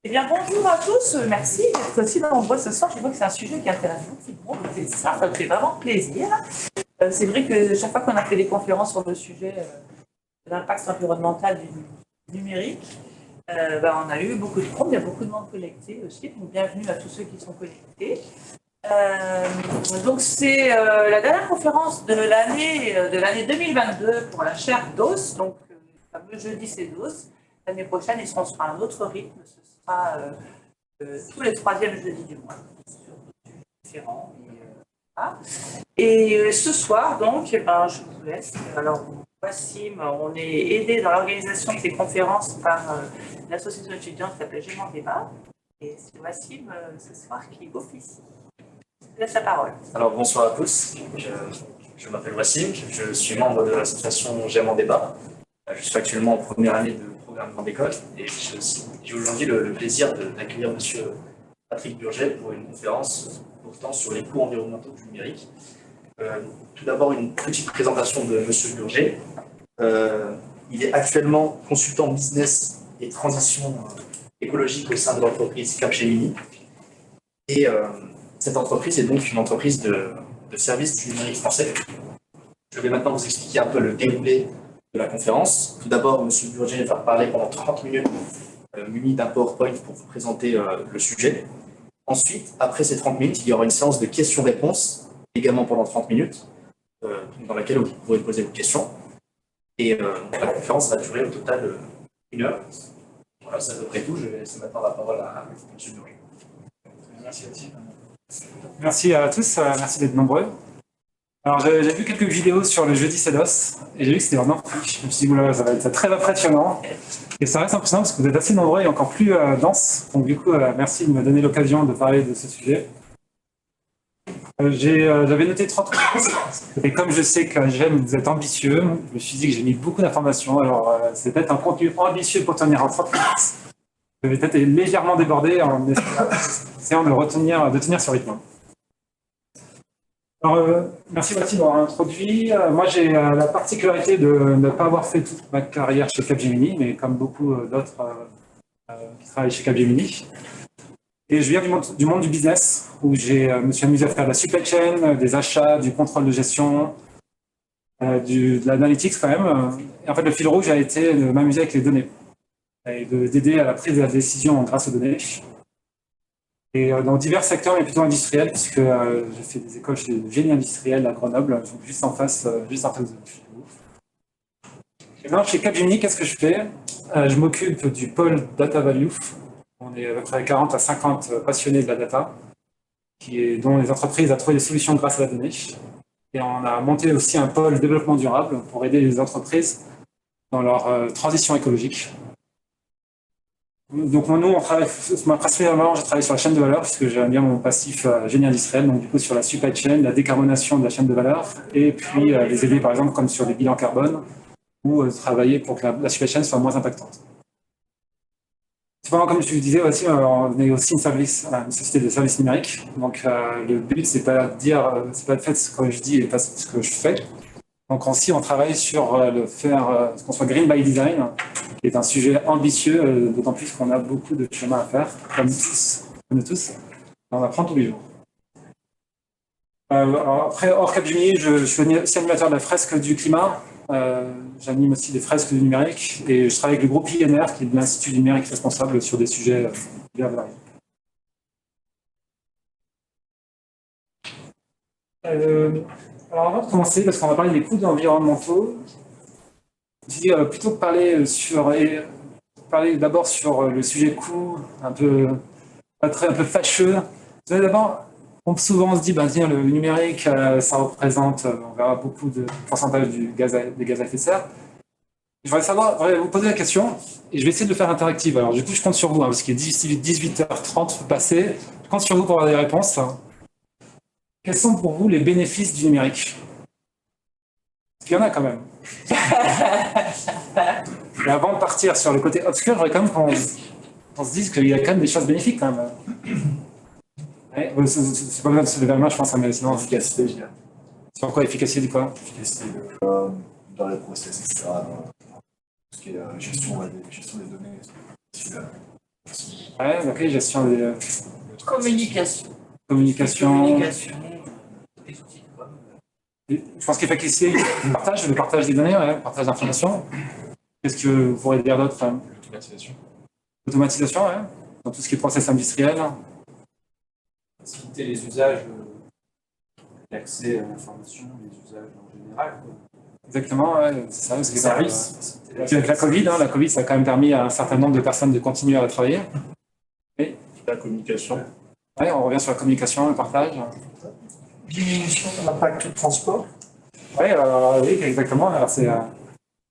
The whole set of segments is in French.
Eh bien, bonjour à tous, merci d'être aussi nombreux ce soir. Je vois que c'est un sujet qui intéresse beaucoup de monde, donc ça me fait vraiment plaisir. C'est vrai que chaque fois qu'on a fait des conférences sur le sujet de l'impact environnemental du numérique, on a eu beaucoup de monde, il y a beaucoup de monde connecté aussi, donc bienvenue à tous ceux qui sont connectés. Donc c'est la dernière conférence de l'année 2022 pour la chaire DOS, donc le fameux jeudi c'est DOS. L'année prochaine, ils seront sur un autre rythme, ce sera tous les troisièmes jeudis du mois, sur des sujets différents. Voilà. Et ce soir, donc, je vous laisse. Alors, Wassim, on est aidé dans l'organisation de ces conférences par l'association étudiante qui s'appelle Gément Débat. Et c'est Wassim ce soir qui officie. Je vous laisse la parole. Alors bonsoir à tous, je m'appelle Wassim, je suis membre de l'association Gément Débat. Je suis actuellement en première année de programme grande école et j'ai aujourd'hui le plaisir d'accueillir M. Patrick Burget pour une conférence portant sur les coûts environnementaux du numérique. Tout d'abord, une petite présentation de M. Burget. Il est actuellement consultant business et transition écologique au sein de l'entreprise Capgemini. Et cette entreprise est donc une entreprise de services du numérique français. Je vais maintenant vous expliquer un peu le déroulé de la conférence. Tout d'abord, M. Burget va parler pendant 30 minutes muni d'un PowerPoint pour vous présenter le sujet. Ensuite, après ces 30 minutes, il y aura une séance de questions-réponses, également pendant 30 minutes, dans laquelle vous pourrez poser vos questions. Et la conférence va durer au total 1 heure. Voilà, c'est à peu près tout. Je vais laisser maintenant la parole à M. Burget. Merci Yassine. Merci à tous, merci d'être nombreux. Alors j'ai vu quelques vidéos sur le jeudi CEDOS et j'ai vu que c'était en amphi. Je me suis dit, oula, ça va être très impressionnant. Et ça reste impressionnant parce que vous êtes assez nombreux et encore plus dense. Donc du coup, merci de me donner l'occasion de parler de ce sujet. J'avais noté 30 minutes et comme je sais que j'aime, vous êtes ambitieux, je me suis dit que j'ai mis beaucoup d'informations. Alors c'est peut-être un contenu ambitieux pour tenir en 30 minutes. Je vais peut-être légèrement déborder en essayant de tenir ce rythme. Alors, merci Mathilde d'avoir introduit. Moi, j'ai la particularité de ne pas avoir fait toute ma carrière chez Capgemini, mais comme beaucoup d'autres qui travaillent chez Capgemini. Et je viens du monde du business, où je me suis amusé à faire de la supply chain, des achats, du contrôle de gestion, de l'analytics quand même. Et en fait, le fil rouge a été de m'amuser avec les données et d'aider à la prise de la décision grâce aux données. Et dans divers secteurs, mais plutôt industriels, puisque j'ai fait des écoles chez le génie industriel à Grenoble, juste en face de vous. Et maintenant, chez Capgemini, qu'est-ce que je fais? Je m'occupe du pôle Data Value. On est à peu près 40 à 50 passionnés de la data, dont les entreprises ont trouvé des solutions grâce à la donnée. Et on a monté aussi un pôle développement durable pour aider les entreprises dans leur transition écologique. Donc nous, on travaille, principalement, je travaille sur la chaîne de valeur, puisque j'aime bien mon passif génie industriel, donc du coup sur la supply chain, la décarbonation de la chaîne de valeur, et puis les aider par exemple comme sur des bilans carbone, ou travailler pour que la supply chain soit moins impactante. Cependant, comme je vous disais aussi, on est aussi une société de services numériques, donc le but c'est pas de faire ce que je dis et pas ce que je fais. Donc aussi, on travaille sur ce qu'on soit green by design, qui est un sujet ambitieux, d'autant plus qu'on a beaucoup de chemin à faire, comme nous tous. On apprend tous les jours. Après, hors Capgemini, je suis aussi animateur de la fresque du climat. J'anime aussi des fresques du numérique et je travaille avec le groupe INR, qui est de l'Institut du numérique responsable, sur des sujets bien variés. Alors avant de commencer, parce qu'on va parler des coûts environnementaux, je me suis dit plutôt que parler d'abord sur le sujet coût, un peu fâcheux. D'abord, souvent on se dit, tiens, le numérique, ça représente, on verra beaucoup de pourcentage des gaz à effet de serre. Je voudrais vous poser la question, et je vais essayer de le faire interactive. Alors du coup, je compte sur vous, parce qu'il est 18h30 passé. Je compte sur vous pour avoir des réponses. Quels sont pour vous les bénéfices du numérique? Parce qu'il y en a quand même. Et avant de partir sur le côté obscur, je voudrais quand même qu'on se dise qu'il y a quand même des choses bénéfiques quand même. Ouais, c'est pas besoin de se lever la main, je pense, mais sinon. Efficacité, je dirais. Sur quoi, efficacité du quoi? Efficacité dans les process, etc. Tout ce qui est gestion des données. Ouais, ok, gestion des Communication. communications. Communication. Des outils de com. Je pense qu'il fait qu'ici, le partage des données, ouais, le partage d'informations. Qu'est-ce que vous pourrez dire d'autre? L'automatisation. L'automatisation, ouais, dans tout ce qui est process industriel. Faciliter les usages, l'accès à l'information, les usages en général. Quoi. Exactement, ouais, c'est ça. Les services. Puis avec la Covid, ça a quand même permis à un certain nombre de personnes de continuer à travailler. La communication. Ouais, on revient sur la communication, le partage. Diminution de l'impact du transport. Ouais, oui, exactement. Alors c'est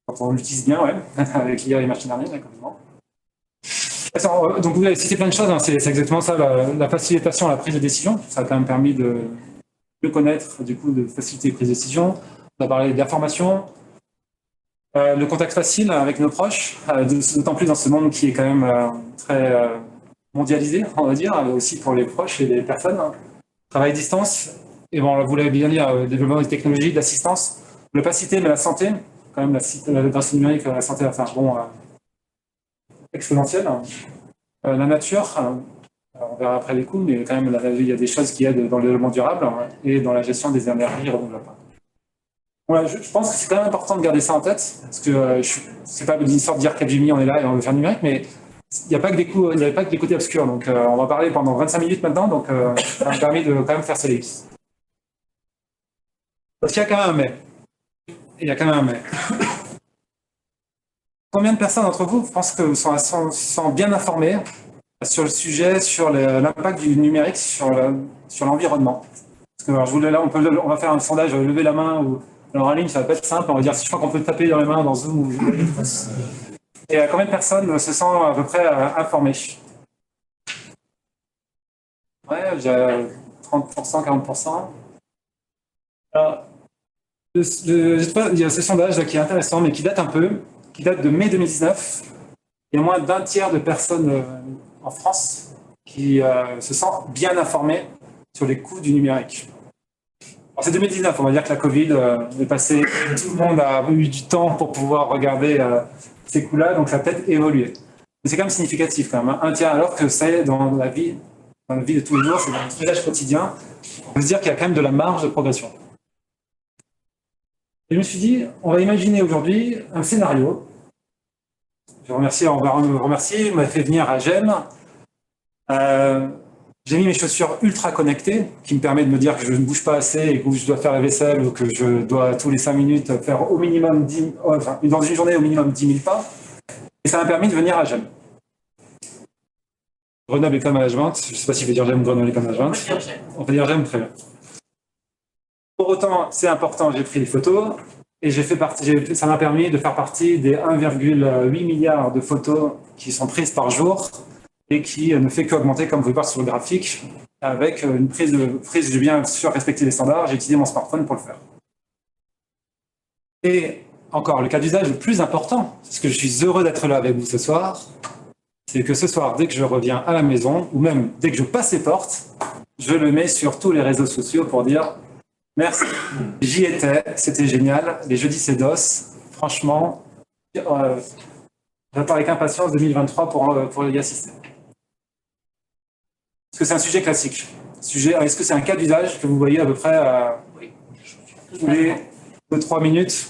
quand on l'utilise bien, ouais, avec l'IA et machine learning, complètement. Donc vous avez cité plein de choses, hein. C'est exactement ça, la facilitation à la prise de décision. Ça a quand même permis de mieux connaître, du coup, de faciliter les prises de décision. On a parlé d'information, le contact facile avec nos proches, d'autant plus dans ce monde qui est quand même très mondialisé, on va dire, aussi pour les proches et les personnes. Travail à distance, et bon, vous l'avez bien dit, le développement des technologies d'assistance, l'opacité, mais la santé, quand même, dans ce numérique, la santé va faire un bond exponentiel. La nature, on verra après les coûts, mais quand même, il y a des choses qui aident dans le développement durable et dans la gestion des énergies renouvelables. Voilà, je pense que c'est quand même important de garder ça en tête, parce que c'est pas une histoire de dire Capgemini, on est là et on veut faire numérique, mais il n'y a pas que des coûts, il n'y a pas que des côtés obscurs. Donc, on va parler pendant 25 minutes maintenant, donc ça m'a permis de quand même faire ce livre. Parce qu'il y a quand même un mais. Il y a quand même un mais. Combien de personnes d'entre vous pensent que sont bien informées sur le sujet, sur l'impact du numérique sur l'environnement? Parce que alors, on va faire un sondage, lever la main, ou alors en ligne, ça va pas être simple, on va dire, je crois qu'on peut taper dans les mains dans Zoom. Et combien de personnes se sentent à peu près informées? Ouais, j'ai 30%, 40%. Alors, il y a ce sondage là qui est intéressant, mais qui date un peu, qui date de mai 2019. Il y a moins d'un tiers de personnes en France qui se sentent bien informées sur les coûts du numérique. Alors c'est 2019, on va dire que la Covid est passée, tout le monde a eu du temps pour pouvoir regarder ces coûts-là, donc ça a peut-être évolué. Mais c'est quand même significatif quand même, hein. Un tiers, alors que c'est dans la vie de tous les jours, c'est dans notre usage quotidien, on peut se dire qu'il y a quand même de la marge de progression. Et je me suis dit, on va imaginer aujourd'hui un scénario. On va remercier, il m'a fait venir à GEM. J'ai mis mes chaussures ultra connectées, qui me permet de me dire que je ne bouge pas assez et que je dois faire la vaisselle ou que je dois tous les 5 minutes faire au minimum dans une journée au minimum 10 000 pas. Et ça m'a permis de venir à GEM. Grenoble École Management, je ne sais pas s'il veut dire GEM ou Grenoble École Management. On peut dire GEM, très bien. Pour autant, c'est important, j'ai pris des photos et ça m'a permis de faire partie des 1,8 milliard de photos qui sont prises par jour et qui ne fait qu'augmenter, comme vous pouvez voir sur le graphique, avec une prise, j'ai bien sûr respecté les standards, j'ai utilisé mon smartphone pour le faire. Et encore, le cas d'usage le plus important, parce que je suis heureux d'être là avec vous ce soir, c'est que ce soir, dès que je reviens à la maison, ou même dès que je passe les portes, je le mets sur tous les réseaux sociaux pour dire « Merci, j'y étais, c'était génial, les jeudis c'est DOS, franchement, j'attends avec impatience 2023 pour y assister. » Est-ce que c'est un sujet classique? Est-ce que c'est un cas d'usage que vous voyez à peu près tous les 2-3 minutes?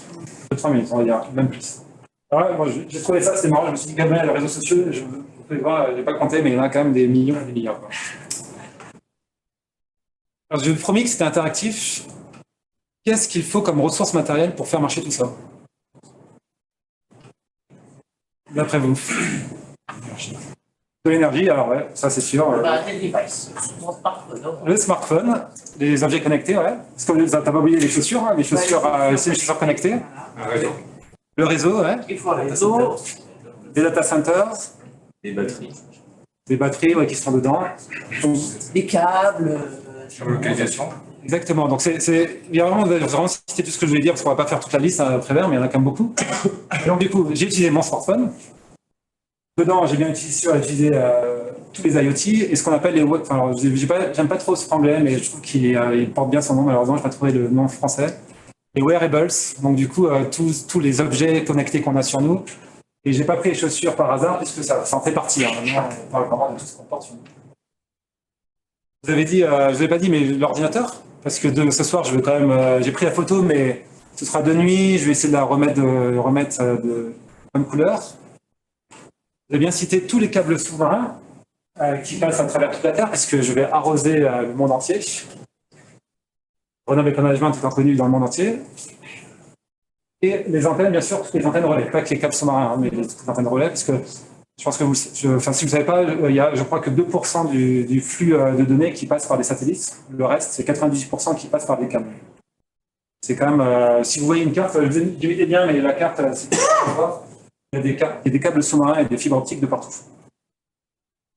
2-3 minutes, on va dire, même plus. Alors là, j'ai trouvé ça, c'est marrant, je me suis dit, quand même, les réseaux sociaux, vous pouvez voir, je n'ai pas compté, mais il y en a quand même des millions et des milliards. Alors, je vous ai promis que c'était interactif. Qu'est-ce qu'il faut comme ressources matérielles pour faire marcher tout ça? D'après vous? De l'énergie, alors ouais, ça c'est sûr. Les devices, mon smartphone. Le smartphone, les objets connectés, ouais. Parce que tu n'as pas oublié les chaussures, hein, c'est les chaussures connectées. Le réseau, ouais. Il faut un réseau. Des data centers. Des batteries. Des batteries, ouais, qui sont dedans. Des câbles. Sur localisation. Exactement. Donc il y a vraiment cité tout ce que je voulais dire, parce qu'on ne va pas faire toute la liste à travers, mais il y en a quand même beaucoup. Et donc du coup, j'ai utilisé mon smartphone. Dedans, j'ai bien utilisé tous les IoT et ce qu'on appelle les web. Enfin, j'aime pas trop ce franglais, mais je trouve qu'il porte bien son nom. Malheureusement, je n'ai pas trouvé le nom français. Les wearables, donc du coup, tous les objets connectés qu'on a sur nous Et j'ai pas pris les chaussures par hasard, puisque ça en fait partie. Hein. Maintenant, on parle vraiment de tout ce qu'on porte sur nous. Vous avez dit, je vous ai pas dit, mais l'ordinateur, parce que ce soir, je vais quand même, j'ai pris la photo, mais ce sera de nuit, je vais essayer de la remettre de bonne couleur. Vous avez bien cité tous les câbles sous-marins qui passent à travers toute la Terre, parce que je vais arroser le monde entier. Grenoble Eco Management est connu dans le monde entier. Et les antennes, bien sûr, toutes les antennes relais, pas que les câbles sous-marins, hein, mais toutes les antennes relais, parce que je pense que si vous ne savez pas, il y a, je crois que 2% du flux de données qui passe par des satellites. Le reste, c'est 98% qui passe par des câbles. C'est quand même, si vous voyez une carte, je divisez bien, mais la carte, il y a des câbles sous-marins et des fibres optiques de partout.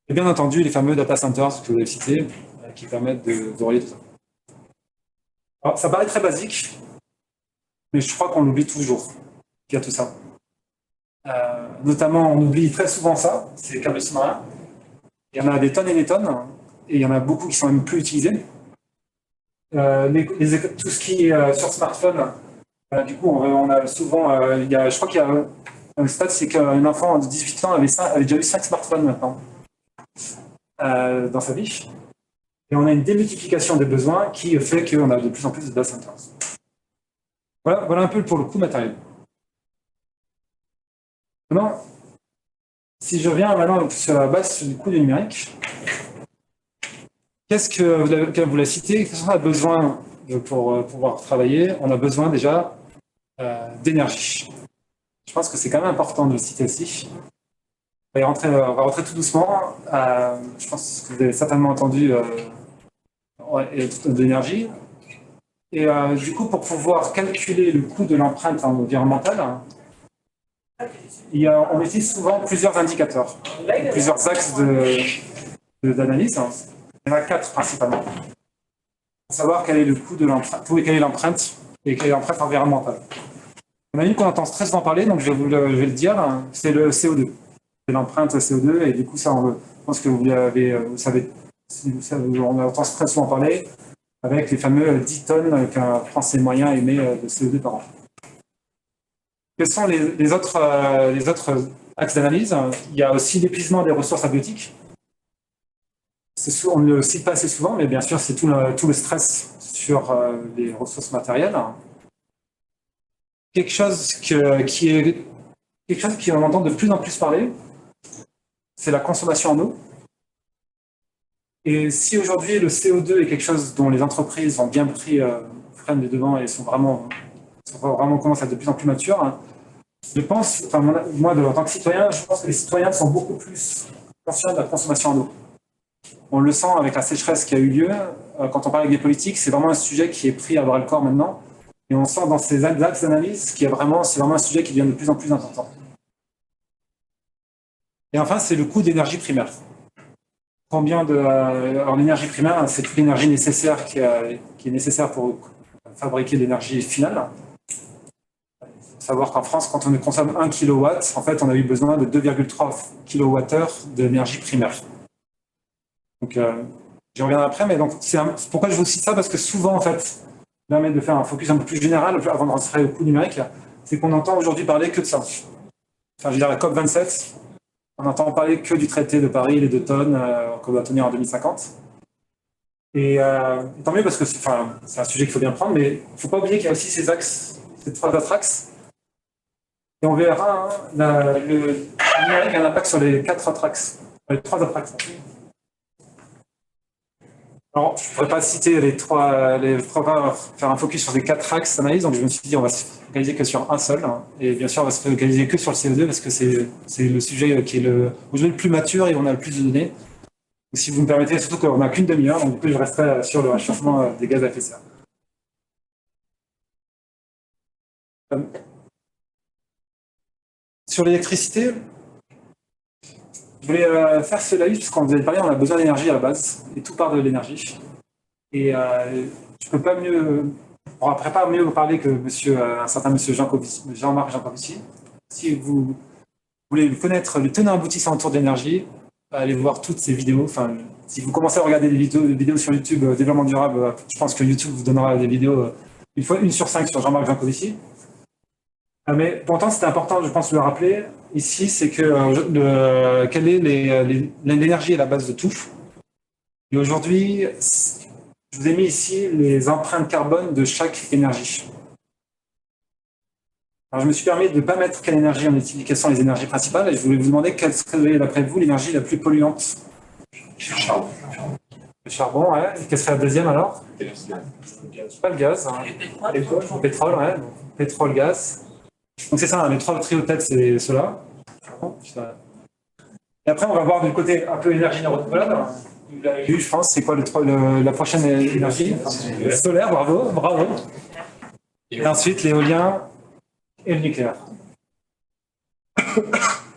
Et bien entendu, les fameux data centers que vous avez cités, qui permettent de relier tout ça. Alors, ça paraît très basique, mais je crois qu'on l'oublie toujours, qu'il y a tout ça. Notamment, on oublie très souvent ça, c'est les câbles sous-marins. Il y en a des tonnes et des tonnes, et il y en a beaucoup qui sont même plus utilisés. Tout ce qui est sur smartphone, du coup, on a souvent, je crois qu'il y a un stade, c'est qu'un enfant de 18 ans avait déjà eu 5 smartphones maintenant dans sa vie. Et on a une démultiplication des besoins qui fait qu'on a de plus en plus de data centers. Voilà un peu pour le coût matériel. Maintenant, si je reviens maintenant sur la base du coût du numérique, qu'est-ce que vous l'avez cité, qu'est-ce qu'on a besoin pour pouvoir travailler? On a besoin déjà d'énergie. Je pense que c'est quand même important de le citer aussi. On va rentrer tout doucement. Je pense que vous avez certainement entendu d'énergie. Et du coup, pour pouvoir calculer le coût de l'empreinte environnementale, on utilise souvent plusieurs indicateurs, plusieurs axes d'analyse. Il y en a 4 principalement. Pour savoir quel est le coût de l'empreinte, quelle est l'empreinte et quelle est l'empreinte environnementale. On a une qu'on entend très souvent parler, donc je vais le dire, c'est le CO2. C'est l'empreinte CO2, et du coup, ça, je pense que vous savez, on entend très souvent parler avec les fameux 10 tonnes qu'un Français moyen émet de CO2 par an. Quels sont les autres axes d'analyse? Il y a aussi l'épuisement des ressources abiotiques. On ne le cite pas assez souvent, mais bien sûr, c'est tout le stress sur les ressources matérielles. Quelque chose qui on entend de plus en plus parler, c'est la consommation en eau. Et si aujourd'hui le CO2 est quelque chose dont les entreprises ont bien pris prennent les devants et sont vraiment commencent à être de plus en plus matures, je pense, moi en tant que citoyen, je pense que les citoyens sont beaucoup plus conscients de la consommation en eau. On le sent avec la sécheresse qui a eu lieu. Quand on parle avec des politiques, c'est vraiment un sujet qui est pris à bras le corps maintenant. Et on sent dans ces axes d'analyse c'est vraiment un sujet qui devient de plus en plus important. Et enfin, c'est le coût d'énergie primaire. Alors l'énergie primaire, c'est toute l'énergie nécessaire qui est nécessaire pour fabriquer l'énergie finale. Il faut savoir qu'en France, quand on consomme 1 kW, en fait, on a eu besoin de 2,3 kWh d'énergie primaire. Donc, j'y reviendrai après, mais donc, pourquoi je vous cite ça? Parce que souvent, en fait, permet de faire un focus un peu plus général avant de rentrer au coût numérique, c'est qu'on entend aujourd'hui parler que de ça. Enfin, je veux dire, la COP27, on entend parler que du traité de Paris, les 2 tonnes qu'on doit tenir en 2050. Et tant mieux parce que c'est un sujet qu'il faut bien prendre, mais il ne faut pas oublier qu'il y a aussi ces 3 autres axes. Et on verra, le numérique a un impact sur les 4 autres axes, les 3 autres axes. Alors, je ne pourrais pas citer faire un focus sur les 4 axes d'analyse, donc je me suis dit on va se focaliser que sur un seul, et bien sûr on va se focaliser que sur le CO2 parce que c'est le sujet qui est aujourd'hui le plus mature et on a le plus de données. Donc, si vous me permettez, surtout qu'on n'a qu'une demi-heure, donc du coup je resterai sur le réchauffement des gaz à effet de serre. Sur l'électricité, je voulais faire cela parce qu'on vous avait parlé, on a besoin d'énergie à la base, et tout part de l'énergie. Et je peux pas mieux, on ne pourrait pas mieux vous parler que un certain monsieur Jean-Marc Jancovici. Si vous voulez connaître les tenants aboutissants autour de l'énergie, allez voir toutes ces vidéos. Enfin, si vous commencez à regarder des vidéos sur YouTube, développement durable, je pense que YouTube vous donnera des vidéos, une sur 5 sur Jean-Marc Jancovici. Mais pourtant, c'était important, je pense, de le rappeler. ici, c'est que quelle est l'énergie à la base de tout. Et aujourd'hui, je vous ai mis ici les empreintes carbone de chaque énergie. Alors, je me suis permis de ne pas mettre quelle énergie on utilise, quelles sont les énergies principales, et je voulais vous demander quelle serait, d'après vous, l'énergie la plus polluante. Le charbon, ouais. Quelle serait la deuxième alors? Pas le gaz. Hein. Le pétrole, ouais. Donc, pétrole, gaz. Donc c'est ça, hein, les trois trios de tête, c'est ceux-là. Et après, on va voir du côté un peu énergie renouvelable. Vous l'avez vu, je pense, c'est quoi la prochaine énergie? Solaire, bravo, bravo. Et ensuite, l'éolien et le nucléaire.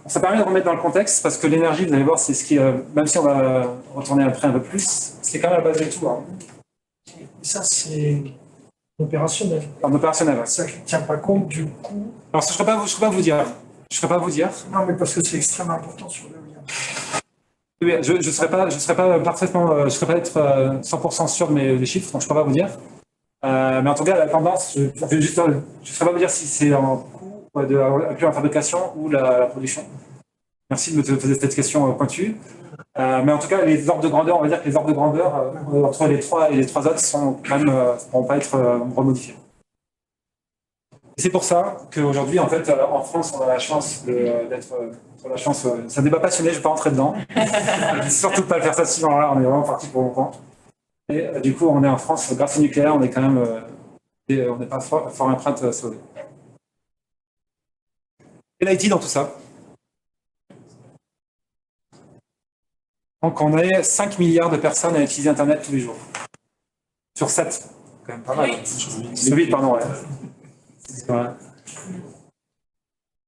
Ça permet de remettre dans le contexte, parce que l'énergie, vous allez voir, c'est ce qui, même si on va retourner après un peu plus, c'est quand même la base de tout. Hein. Ça, c'est opérationnel. En opérationnel, ouais. Ça ne tient pas compte du coût. Alors, je ne serais pas vous dire. Je serais pas vous dire. Non, mais parce que c'est extrêmement important sur le lien. Oui, je ne serais pas parfaitement, je serais pas être 100% sûr de mes chiffres, donc je ne peux pas vous dire. Mais en tout cas, la tendance, je ne serais pas vous dire si c'est en coût de la fabrication ou la production. Merci de me poser cette question pointue. Mais en tout cas, les ordres de grandeur, on va dire que les ordres de grandeur entre les trois et les trois autres sont quand même, vont pas être remodifiés. Et c'est pour ça qu'aujourd'hui, en fait, en France, on a la chance d'être sur la chance. C'est un débat passionné, je ne vais pas rentrer dedans. Surtout pas le faire ça si là, on est vraiment parti pour longtemps. Et du coup, on est en France, grâce au nucléaire, on est quand même, on n'est pas fort empreinte sauvée. Et l'IT dans tout ça. Donc, on est 5 milliards de personnes à utiliser Internet tous les jours. Sur 7. Quand même pas mal. Sur 8, pardon, ouais.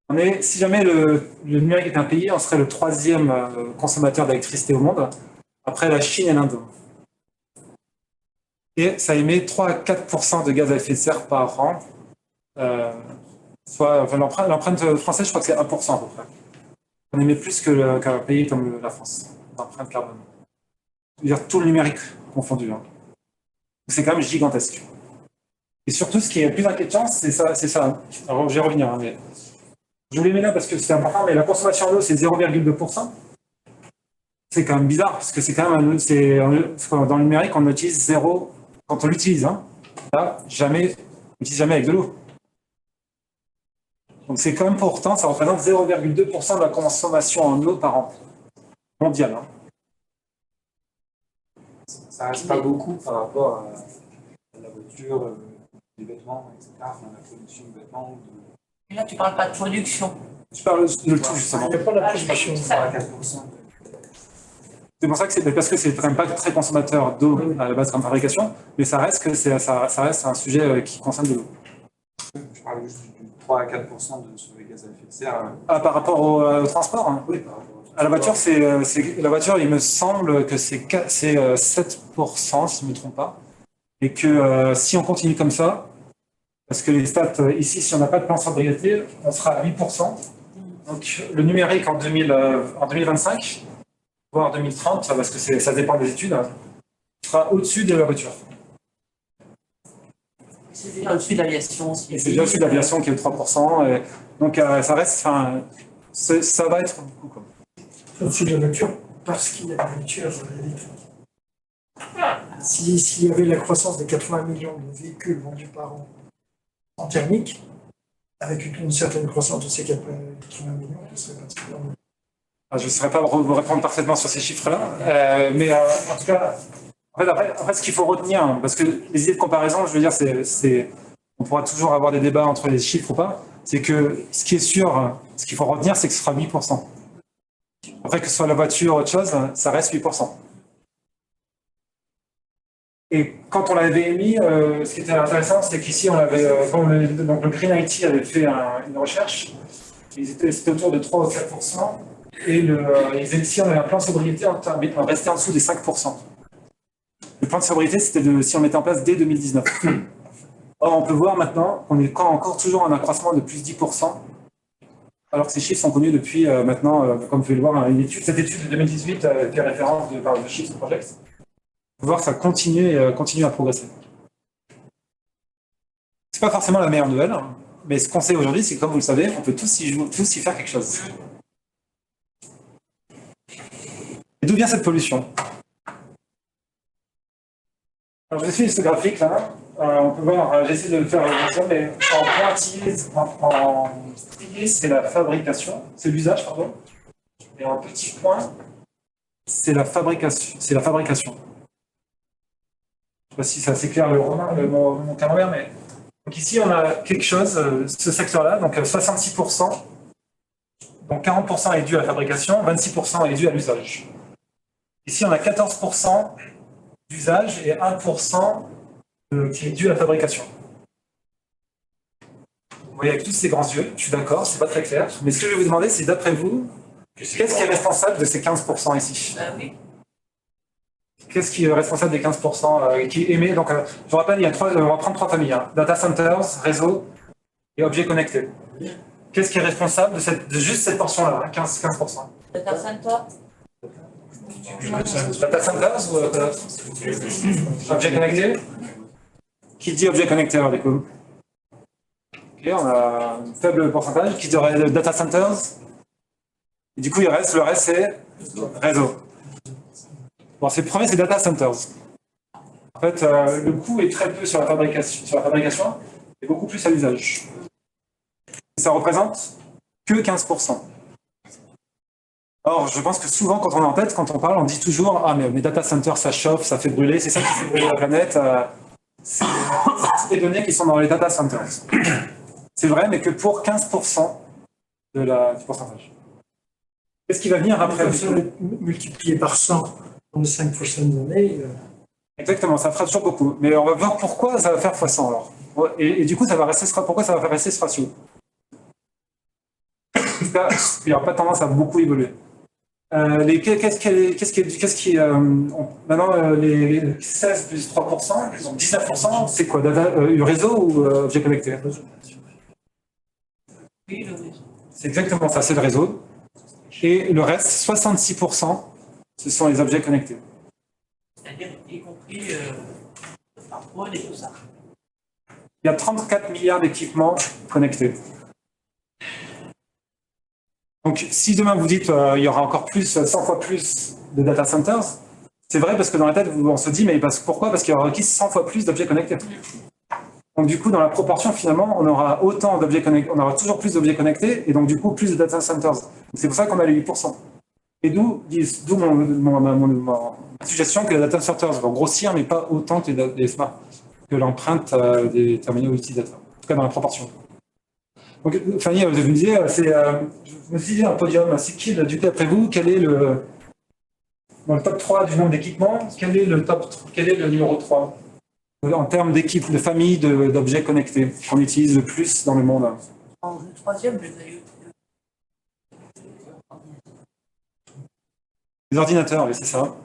On est, si jamais le numérique est un pays, on serait le 3e consommateur d'électricité au monde, après la Chine et l'Inde. Et ça émet 3 à 4% de gaz à effet de serre par an. L'empreinte française, je crois que c'est 1% à peu près. On émet plus qu'un pays comme la France, l'empreinte carbone. C'est-à-dire tout le numérique confondu. Hein. C'est quand même gigantesque. Et surtout, ce qui est le plus inquiétant, c'est ça. Alors, je vais revenir, hein, mais je vous les mets là parce que c'est important, mais la consommation en eau, c'est 0,2%. C'est quand même bizarre, parce que c'est quand même, dans le numérique, on utilise zéro, quand on l'utilise, hein, là, on n'utilise jamais avec de l'eau. Donc c'est quand même pourtant, ça représente 0,2% de la consommation en eau par an, mondiale. Hein. Ça reste pas beaucoup par rapport à la voiture, les vêtements, etc. Enfin, la production de vêtements. Et là, tu ne parles pas de production. Je parle de tout, justement. Il n'y a pas la production. À 4%. C'est pour ça que parce que c'est quand même pas très consommateur d'eau à la base comme fabrication, mais ça reste un sujet qui concerne de l'eau. Je parle juste du 3 à 4% sur les gaz à effet de serre. Ah, par rapport au transport, hein. Oui, par rapport à la voiture, la voiture, il me semble que c'est 7%, si je ne me trompe pas. Et que si on continue comme ça, parce que les stats ici, si on n'a pas de plan de sobriété, on sera à 8%. Donc le numérique en 2025, voire 2030, parce que ça dépend des études, sera au-dessus de la voiture. C'est déjà au-dessus de l'aviation aussi. Et c'est déjà au-dessus de l'aviation qui est de 3%. Et donc ça reste, ça va être beaucoup. Quoi. Au-dessus de la voiture, parce qu'il y a des voitures électriques. S'il y avait la croissance des 80 millions de véhicules vendus par an en thermique, avec une certaine croissance de ces 80 millions, ce serait particulièrement. Je ne saurais pas vous répondre parfaitement sur ces chiffres-là, mais en tout cas, après, ce qu'il faut retenir, hein, parce que les idées de comparaison, je veux dire, on pourra toujours avoir des débats entre les chiffres ou pas, c'est que ce qui est sûr, ce qu'il faut retenir, c'est que ce sera 8%. Après, que ce soit la voiture ou autre chose, ça reste 8%. Et quand on l'avait émis, ce qui était intéressant, c'est qu'ici, donc le Green IT avait fait une recherche, c'était autour de 3 ou 4%, et ici, on avait un plan de sobriété en restait en dessous des 5%. Le plan de sobriété, c'était si on mettait en place dès 2019. Or, on peut voir maintenant qu'on est encore toujours en accroissement de plus 10%, alors que ces chiffres sont connus depuis maintenant, comme vous pouvez le voir, cette étude de 2018 fait référence de Chiffres Project. On peut voir que ça continue à progresser. C'est pas forcément la meilleure nouvelle, Mais ce qu'on sait aujourd'hui, c'est que comme vous le savez, on peut tous y faire quelque chose. Et d'où vient cette pollution? Alors, je vous ai fait ce graphique là. On peut voir, j'essaie de le faire mais en pointillé, en strié, c'est la fabrication, c'est l'usage, pardon. Et en petit point, c'est la fabrication. Je ne sais pas si c'est assez clair mon camembert, mais donc ici on a quelque chose, ce secteur-là, donc 66%, donc 40% est dû à la fabrication, 26% est dû à l'usage. Ici on a 14% d'usage et 1% qui est dû à la fabrication. Vous voyez avec tous ces grands yeux, je suis d'accord, c'est pas très clair, mais ce que je vais vous demander, c'est d'après vous, qu'est-ce qui est responsable de ces 15% ici? Oui. Qu'est-ce qui est responsable des 15% qui émet? Donc, je vous rappelle, on va prendre 3 familles, hein. Data centers, réseau et objets connectés. Qu'est-ce qui est responsable de juste cette portion-là, hein, 15%? Data center. Data centers ou objets connectés? Qui dit objet connecté alors du coup? Ok, on a un faible pourcentage. Qui dirait data centers? Et du coup, le reste c'est réseau. Bon, le premier, c'est data centers. En fait, le coût est très peu sur la fabrication et beaucoup plus à l'usage. Ça représente que 15%. Or, je pense que souvent, quand on est en tête, quand on parle, on dit toujours « Ah, mais mes data centers, ça chauffe, ça fait brûler, c'est ça qui fait brûler la planète. » C'est des données qui sont dans les data centers. C'est vrai, mais que pour 15% du pourcentage. Qu'est-ce qui va venir après? Multiplié par 100 dans les 5 prochaines années. Exactement, ça fera toujours beaucoup. Mais on va voir pourquoi ça va faire x100 alors. Et du coup, pourquoi ça va faire rester ce ratio? Il n'y aura pas tendance à beaucoup évoluer. Maintenant, les 16 plus 3%, donc 19%, c'est quoi? Réseau ou objet connecté? Oui, le réseau. C'est exactement ça, c'est le réseau. Et le reste, 66%, ce sont les objets connectés. C'est-à-dire, y compris le smartphone et tout ça. Il y a 34 milliards d'équipements connectés. Donc, si demain vous dites il y aura encore 100 fois plus de data centers, c'est vrai parce que dans la tête, on se dit, mais pourquoi? Parce qu'il y aura requis 100 fois plus d'objets connectés. Donc, du coup, dans la proportion, finalement, on aura autant d'objets connectés, on aura toujours plus d'objets connectés, et donc, du coup, plus de data centers. C'est pour ça qu'on a les 8%. Et d'où ma suggestion que les data centers vont grossir, mais pas autant que que l'empreinte des terminaux utilisateurs. En tout cas, dans la proportion. Donc, Fanny, vous me disiez, je me disais un podium, c'est qui, du coup, après vous, quel est dans le top 3 du nombre d'équipements, quel est le numéro 3 en termes d'équipes, de familles d'objets connectés qu'on utilise le plus dans le monde? Le troisième, je l'ai eu. Les ordinateurs, oui, c'est ça.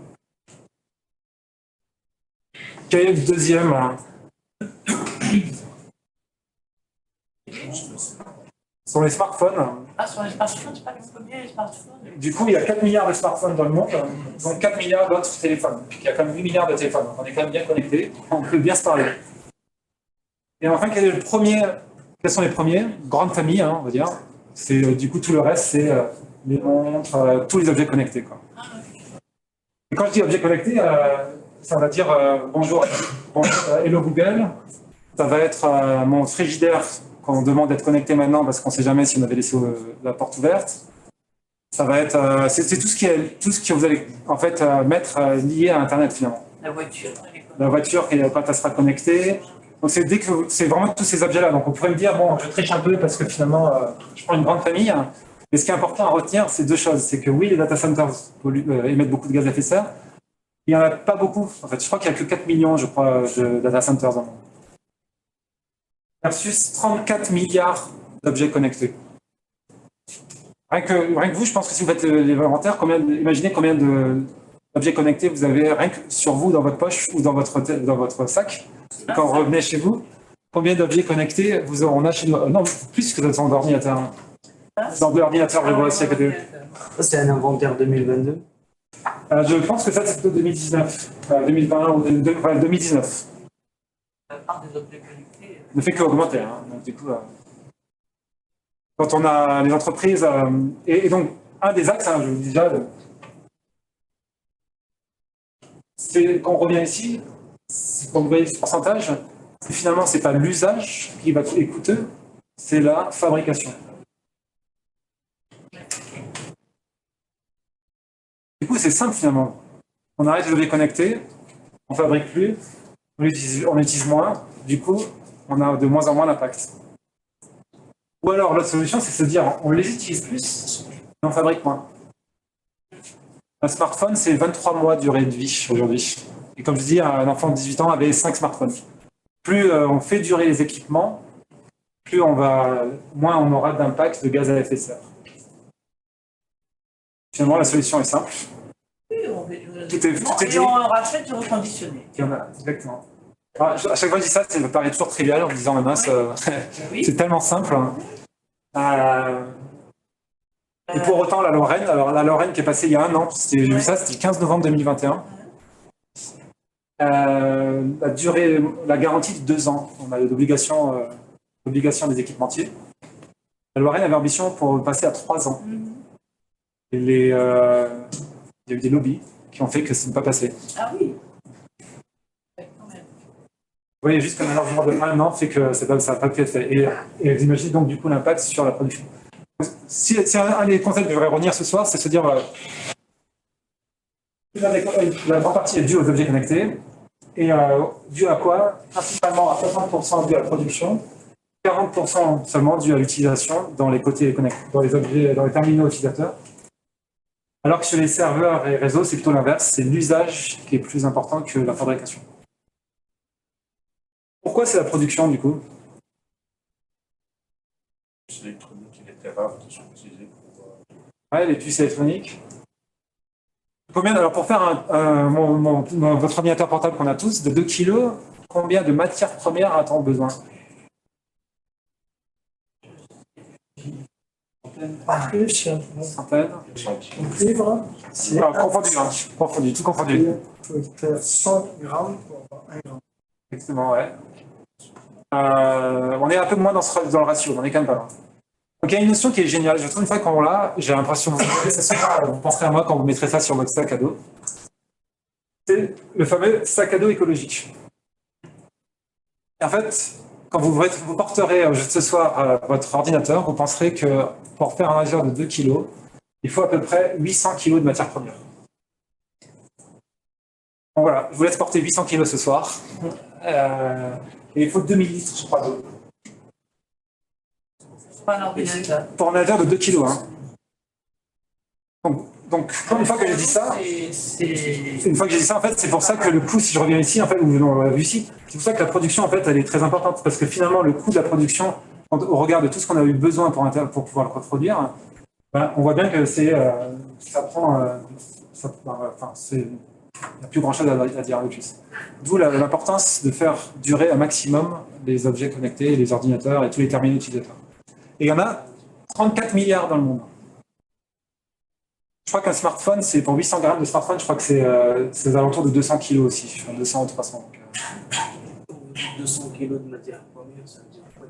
Quel est le deuxième? Ce sont les smartphones. Ah, sur les smartphones, c'est pas le premier, les smartphones. Du coup, il y a 4 milliards de smartphones dans le monde, donc 4 milliards d'autres téléphones. Puis il y a quand même 8 milliards de téléphones, donc on est quand même bien connectés, on peut bien se parler. Et enfin, quels sont les premiers? Grande famille, hein, on va dire. C'est du coup tout le reste, c'est les montres, tous les objets connectés, quoi. Et quand je dis objets connectés, ça va dire bonjour, hello Google. Ça va être mon frigidaire qu'on demande d'être connecté maintenant parce qu'on ne sait jamais si on avait laissé la porte ouverte. Ça va être, c'est tout ce que vous allez en fait mettre lié à Internet finalement. La voiture, quand elle sera connectée. Donc c'est vraiment tous ces objets-là. Donc on pourrait me dire bon, je triche un peu parce que finalement je prends une grande famille. Mais ce qui est important à retenir, c'est deux choses. C'est que oui, les data centers émettent beaucoup de gaz à effet de serre. Il n'y en a pas beaucoup. En fait, je crois qu'il n'y a que 4 millions, je crois, de data centers dans le monde. Versus 34 milliards d'objets connectés. Rien que vous, je pense que si vous faites l'inventaire, imaginez combien d'objets connectés vous avez rien que sur vous, dans votre poche ou dans votre sac. Quand vous revenez chez vous, combien d'objets connectés on a chez nous? Non, plus que dans l'ordinateur. Dans l'ordinateur, je vois aussi à côté. Ça, c'est un inventaire 2022. Je pense que ça, c'est plutôt 2019. 2020 ou 2019. la part des objets connectés. Ne fait qu'augmenter. Hein. Donc, du coup, quand on a les entreprises, et donc un des axes, hein, je vous dis déjà, c'est quand on revient ici, quand vous voyez ce pourcentage, finalement c'est pas l'usage qui va être coûteux, c'est la fabrication. Du coup c'est simple finalement. On arrête les objets connectés, on fabrique plus, on utilise moins, du coup on a de moins en moins d'impact. Ou alors l'autre solution c'est de se dire on les utilise plus, mais on fabrique moins. Un smartphone c'est 23 mois de durée de vie aujourd'hui. Et comme je dis, un enfant de 18 ans avait 5 smartphones. Plus on fait durer les équipements, plus moins on aura d'impact de gaz à effet de serre. Finalement, la solution est simple. Oui, Tout est dit. et on rachète du reconditionné. Exactement. À chaque fois que je dis ça, ça me paraît toujours trivial en me disant, mince, Oui. c'est tellement simple. Et pour autant, la Lorraine qui est passée il y a un an, j'ai vu ça, c'était le 15 novembre 2021. La garantie de 2 ans, on a l'obligation des équipementiers. La Lorraine avait ambition pour passer à 3 ans. Et il y a eu des lobbies qui ont fait que ce n'est pas passé. Ah oui. Vous voyez, juste qu'un allongement de 1 an fait que ça n'a pas pu être fait. Et vous imaginez donc du coup l'impact sur la production. Si un des concepts que je voudrais revenir ce soir, c'est se dire la grande partie est due aux objets connectés. Et dû à quoi? Principalement à 60% dû à la production, 40% seulement dû à l'utilisation dans les côtés connectés, dans les objets, dans les terminaux utilisateurs. Alors que sur les serveurs et réseaux, c'est plutôt l'inverse, c'est l'usage qui est plus important que la fabrication. Pourquoi c'est la production du coup? Les puces électroniques et les terres rares qui sont utilisées pour. Ouais, les puces électroniques. Alors pour faire votre ordinateur portable qu'on a tous, de 2 kg, combien de matières premières a-t-on besoin? Plus, Centaines. donc livre, c'est Alors, confondu, tout confondu. il faut faire 100 grammes pour avoir 1 gramme. Exactement, ouais. On est un peu moins dans le ratio, on est quand même pas loin. Donc il y a une notion qui est géniale, je trouve une fois qu'on l'a, j'ai l'impression que vous penserez à moi quand vous mettrez ça sur votre sac à dos. C'est le fameux sac à dos écologique. Et en fait, quand vous porterez ce soir votre ordinateur, vous penserez que pour faire un laser de 2 kg, il faut à peu près 800 kg de matière première. Donc voilà, je vous laisse porter 800 kg ce soir. Et il faut 2000 litres, je crois, d'eau. Pas un ordinateur. Pour un ordinateur de 2 kg. Hein. Donc, une fois que j'ai dit ça, en fait, c'est pour ça que le coût, si je reviens ici, en fait, on l'a vu ici, c'est pour ça que la production, en fait, elle est très importante, parce que finalement, le coût de la production, au regard de tout ce qu'on a eu besoin pour pouvoir le reproduire, ben, on voit bien que c'est il n'y a plus grand-chose à dire de plus. D'où l'importance de faire durer un maximum les objets connectés, les ordinateurs et tous les terminaux utilisateurs. Et il y en a 34 milliards dans le monde. Je crois qu'un smartphone, c'est pour 800 grammes de smartphone, je crois que c'est aux alentours de 200 kilos aussi, 200 ou 300. 200 kilos de matière première, ça veut dire quoi?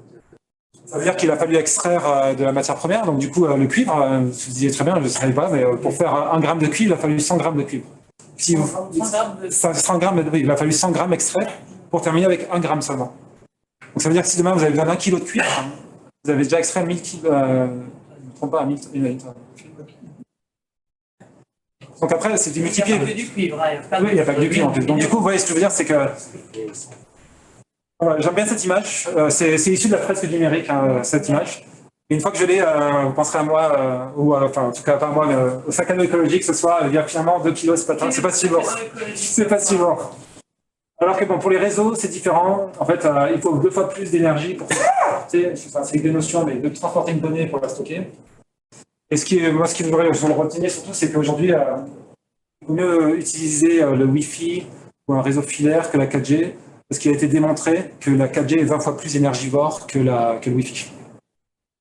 Ça veut dire qu'il a fallu extraire de la matière première, donc du coup le cuivre, vous disiez très bien, je ne savais pas, mais pour faire 1 gramme de cuivre, il a fallu 100 grammes de cuivre. Si vous, 100 grammes, oui, il a fallu 100 grammes extraits pour terminer avec 1 gramme seulement. Donc ça veut dire que si demain vous avez besoin d'1 kilo de cuivre, vous avez déjà extrait 1000 kg, je ne me trompe pas, 1000 litres. Donc après, c'est du multiplié. Il n'y a pas que du cuivre. Oui, il n'y a pas que du cuivre en plus. Donc du coup, vous voyez ce que je veux dire, c'est que. J'aime bien cette image. C'est issu de la fresque numérique, hein, cette image. Et une fois que je l'ai, vous penserez à moi, enfin en tout cas pas à moi, mais au sac à dos écologique ce soir, il y a finalement 2 kilos, c'est pas si lourd. C'est pas si lourd. Alors que bon, pour les réseaux, c'est différent. En fait, il faut 2 fois plus d'énergie pour c'est des notions, mais de transporter une donnée pour la stocker. Et ce que je voudrais vous retenir surtout, c'est qu'aujourd'hui, il vaut mieux utiliser le Wi-Fi ou un réseau filaire que la 4G, parce qu'il a été démontré que la 4G est 20 fois plus énergivore que le Wi-Fi.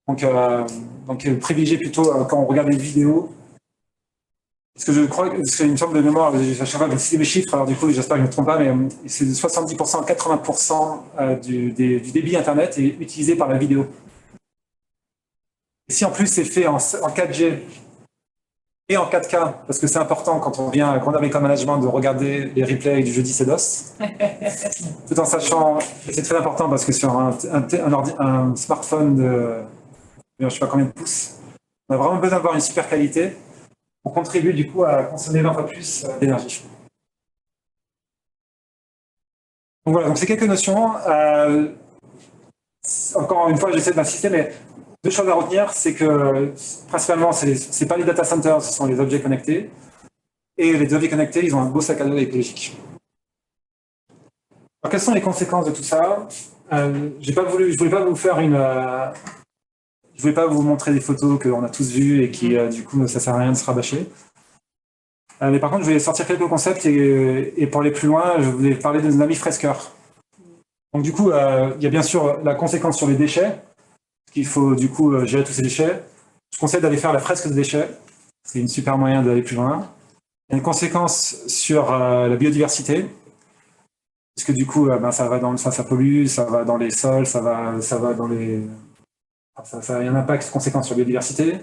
Donc privilégier plutôt quand on regarde les vidéos. Parce que je crois que c'est une sorte de mémoire, à chaque fois que citer mes chiffres, alors du coup j'espère que je ne me trompe pas, mais c'est de 70% à 80% du débit Internet est utilisé par la vidéo. Et si en plus c'est fait en 4G et en 4K, parce que c'est important quand on vient à Grand American Management de regarder les replays du jeudi CEDOS, tout en sachant, et c'est très important parce que sur un smartphone de je ne sais pas combien de pouces, on a vraiment besoin d'avoir une super qualité pour contribuer du coup à consommer 20 fois plus d'énergie. Donc voilà, donc c'est quelques notions. Encore une fois, j'essaie d'insister, mais deux choses à retenir, c'est que principalement, c'est pas les data centers, ce sont les objets connectés. Et les objets connectés, ils ont un beau sac à dos écologique. Alors, quelles sont les conséquences de tout ça? Je voulais pas vous faire je voulais pas vous montrer des photos qu'on a tous vues et qui, du coup, ça sert à rien de se rabâcher. Mais par contre, je voulais sortir quelques concepts et pour aller plus loin, je voulais parler de l'ami fresqueur. Donc du coup, il y a bien sûr la conséquence sur les déchets, qu'il faut du coup gérer tous ces déchets. Je conseille d'aller faire la fresque de déchets, c'est une super moyen d'aller plus loin. Il y a une conséquence sur la biodiversité, parce que du coup, ça va ça pollue, ça va dans les sols, ça va dans les... Ça a un impact, une conséquence sur la biodiversité.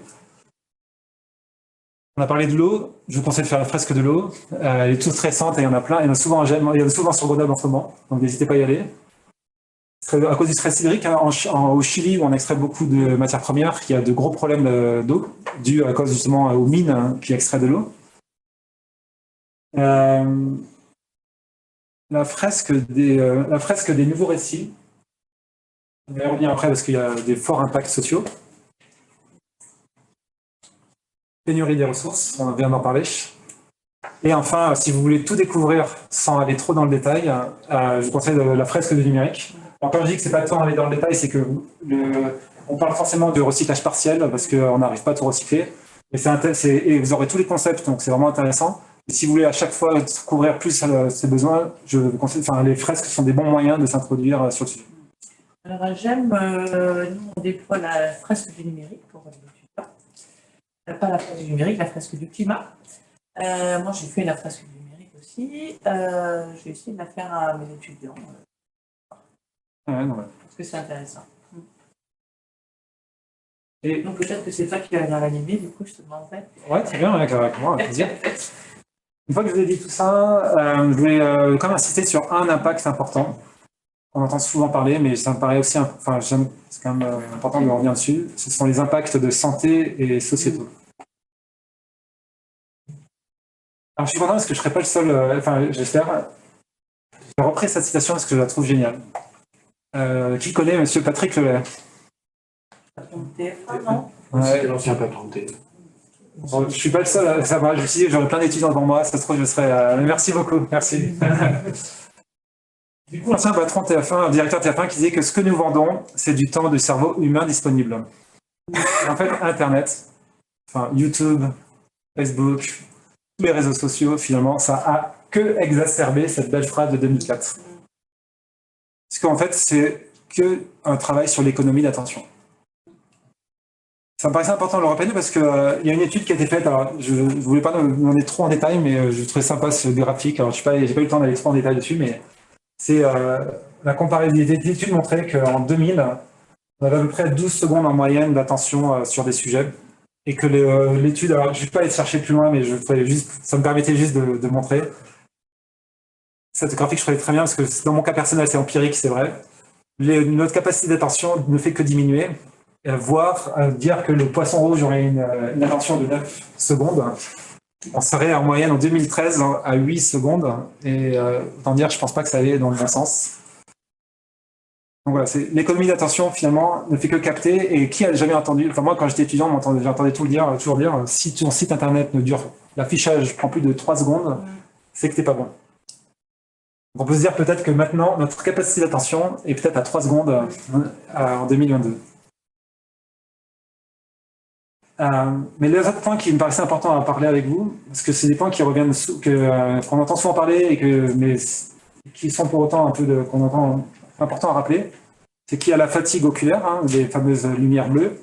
On a parlé de l'eau, je vous conseille de faire la fresque de l'eau. Elle est toute récente et il y en a plein. Il y en a souvent sur Grenoble en ce moment, donc n'hésitez pas à y aller. À cause du stress hydrique, hein, au Chili, où on extrait beaucoup de matières premières, il y a de gros problèmes d'eau, dus à cause justement aux mines hein, qui extraient de l'eau. La fresque des nouveaux récits. On va y revenir après parce qu'il y a des forts impacts sociaux. Pénurie des ressources, on vient d'en parler. Et enfin, si vous voulez tout découvrir sans aller trop dans le détail, je vous conseille la fresque du numérique. Alors, quand je dis que c'est pas le temps d'aller dans le détail, c'est que on parle forcément de recyclage partiel parce qu'on n'arrive pas à tout recycler. Et vous aurez tous les concepts, donc c'est vraiment intéressant. Et si vous voulez à chaque fois couvrir plus ces besoins, je vous conseille, les fresques sont des bons moyens de s'introduire sur le sujet. Alors j'aime, nous on déploie la fresque du numérique pour le climat. Pas la fresque du numérique, la fresque du climat. Moi j'ai fait la fresque du numérique aussi. J'ai essayé de la faire à mes étudiants. Parce que c'est intéressant. Et donc peut-être que c'est toi qui vas venir l'animer, du coup je te demanderai. Ouais, très bien, avec plaisir. Une fois que je vous ai dit tout ça, je voulais quand même insister sur un impact important. On entend souvent parler, mais ça me paraît aussi, c'est quand même important de revenir dessus. Ce sont les impacts de santé et sociétaux. Alors je suis content parce que je ne serai pas le seul, j'espère. J'ai repris cette citation parce que je la trouve géniale. Qui connaît Monsieur Patrick Lelay? Non. C'est l'ancien patron de TF. Bon, je ne suis pas le seul à savoir. Je me suis dit que j'aurais plein d'étudiants devant moi. Ça se trouve, je serais. Merci beaucoup. Merci. Du coup, l'ancien patron TF1, directeur TF1, qui disait que ce que nous vendons, c'est du temps de cerveau humain disponible. Et en fait, Internet, YouTube, Facebook, tous les réseaux sociaux, finalement, ça a que exacerbé cette belle phrase de 2004. Parce qu'en fait, c'est qu'un travail sur l'économie d'attention. Ça me paraissait important de le rappeler parce qu'il y a une étude qui a été faite, alors je ne voulais pas demander trop en détail, mais je trouvais sympa ce graphique. Alors je n'ai pas eu le temps d'aller trop en détail dessus, mais c'est la comparaison. L'étude montrait qu'en 2000, on avait à peu près 12 secondes en moyenne d'attention sur des sujets. Et que l'étude, alors je ne vais pas aller chercher plus loin, mais ça me permettait juste de montrer. Cette graphique, je trouvais très bien parce que dans mon cas personnel, c'est empirique, c'est vrai. Notre capacité d'attention ne fait que diminuer. Voire dire que le poisson rouge aurait une attention de 9 secondes. On serait en moyenne en 2013 à 8 secondes. Et autant dire, je ne pense pas que ça allait dans le bon sens. Donc voilà, l'économie d'attention, finalement, ne fait que capter. Et qui a jamais entendu, moi, quand j'étais étudiant, j'entendais toujours dire, si ton site internet l'affichage prend plus de 3 secondes, c'est que t'es pas bon. Donc on peut se dire peut-être que maintenant, notre capacité d'attention est peut-être à 3 secondes en 2022. Mais les autres points qui me paraissaient importants à parler avec vous, parce que c'est des points qui reviennent, qu'on entend souvent parler, mais qui sont pour autant qu'on entend important à rappeler, c'est qu'il y a la fatigue oculaire, les fameuses lumières bleues,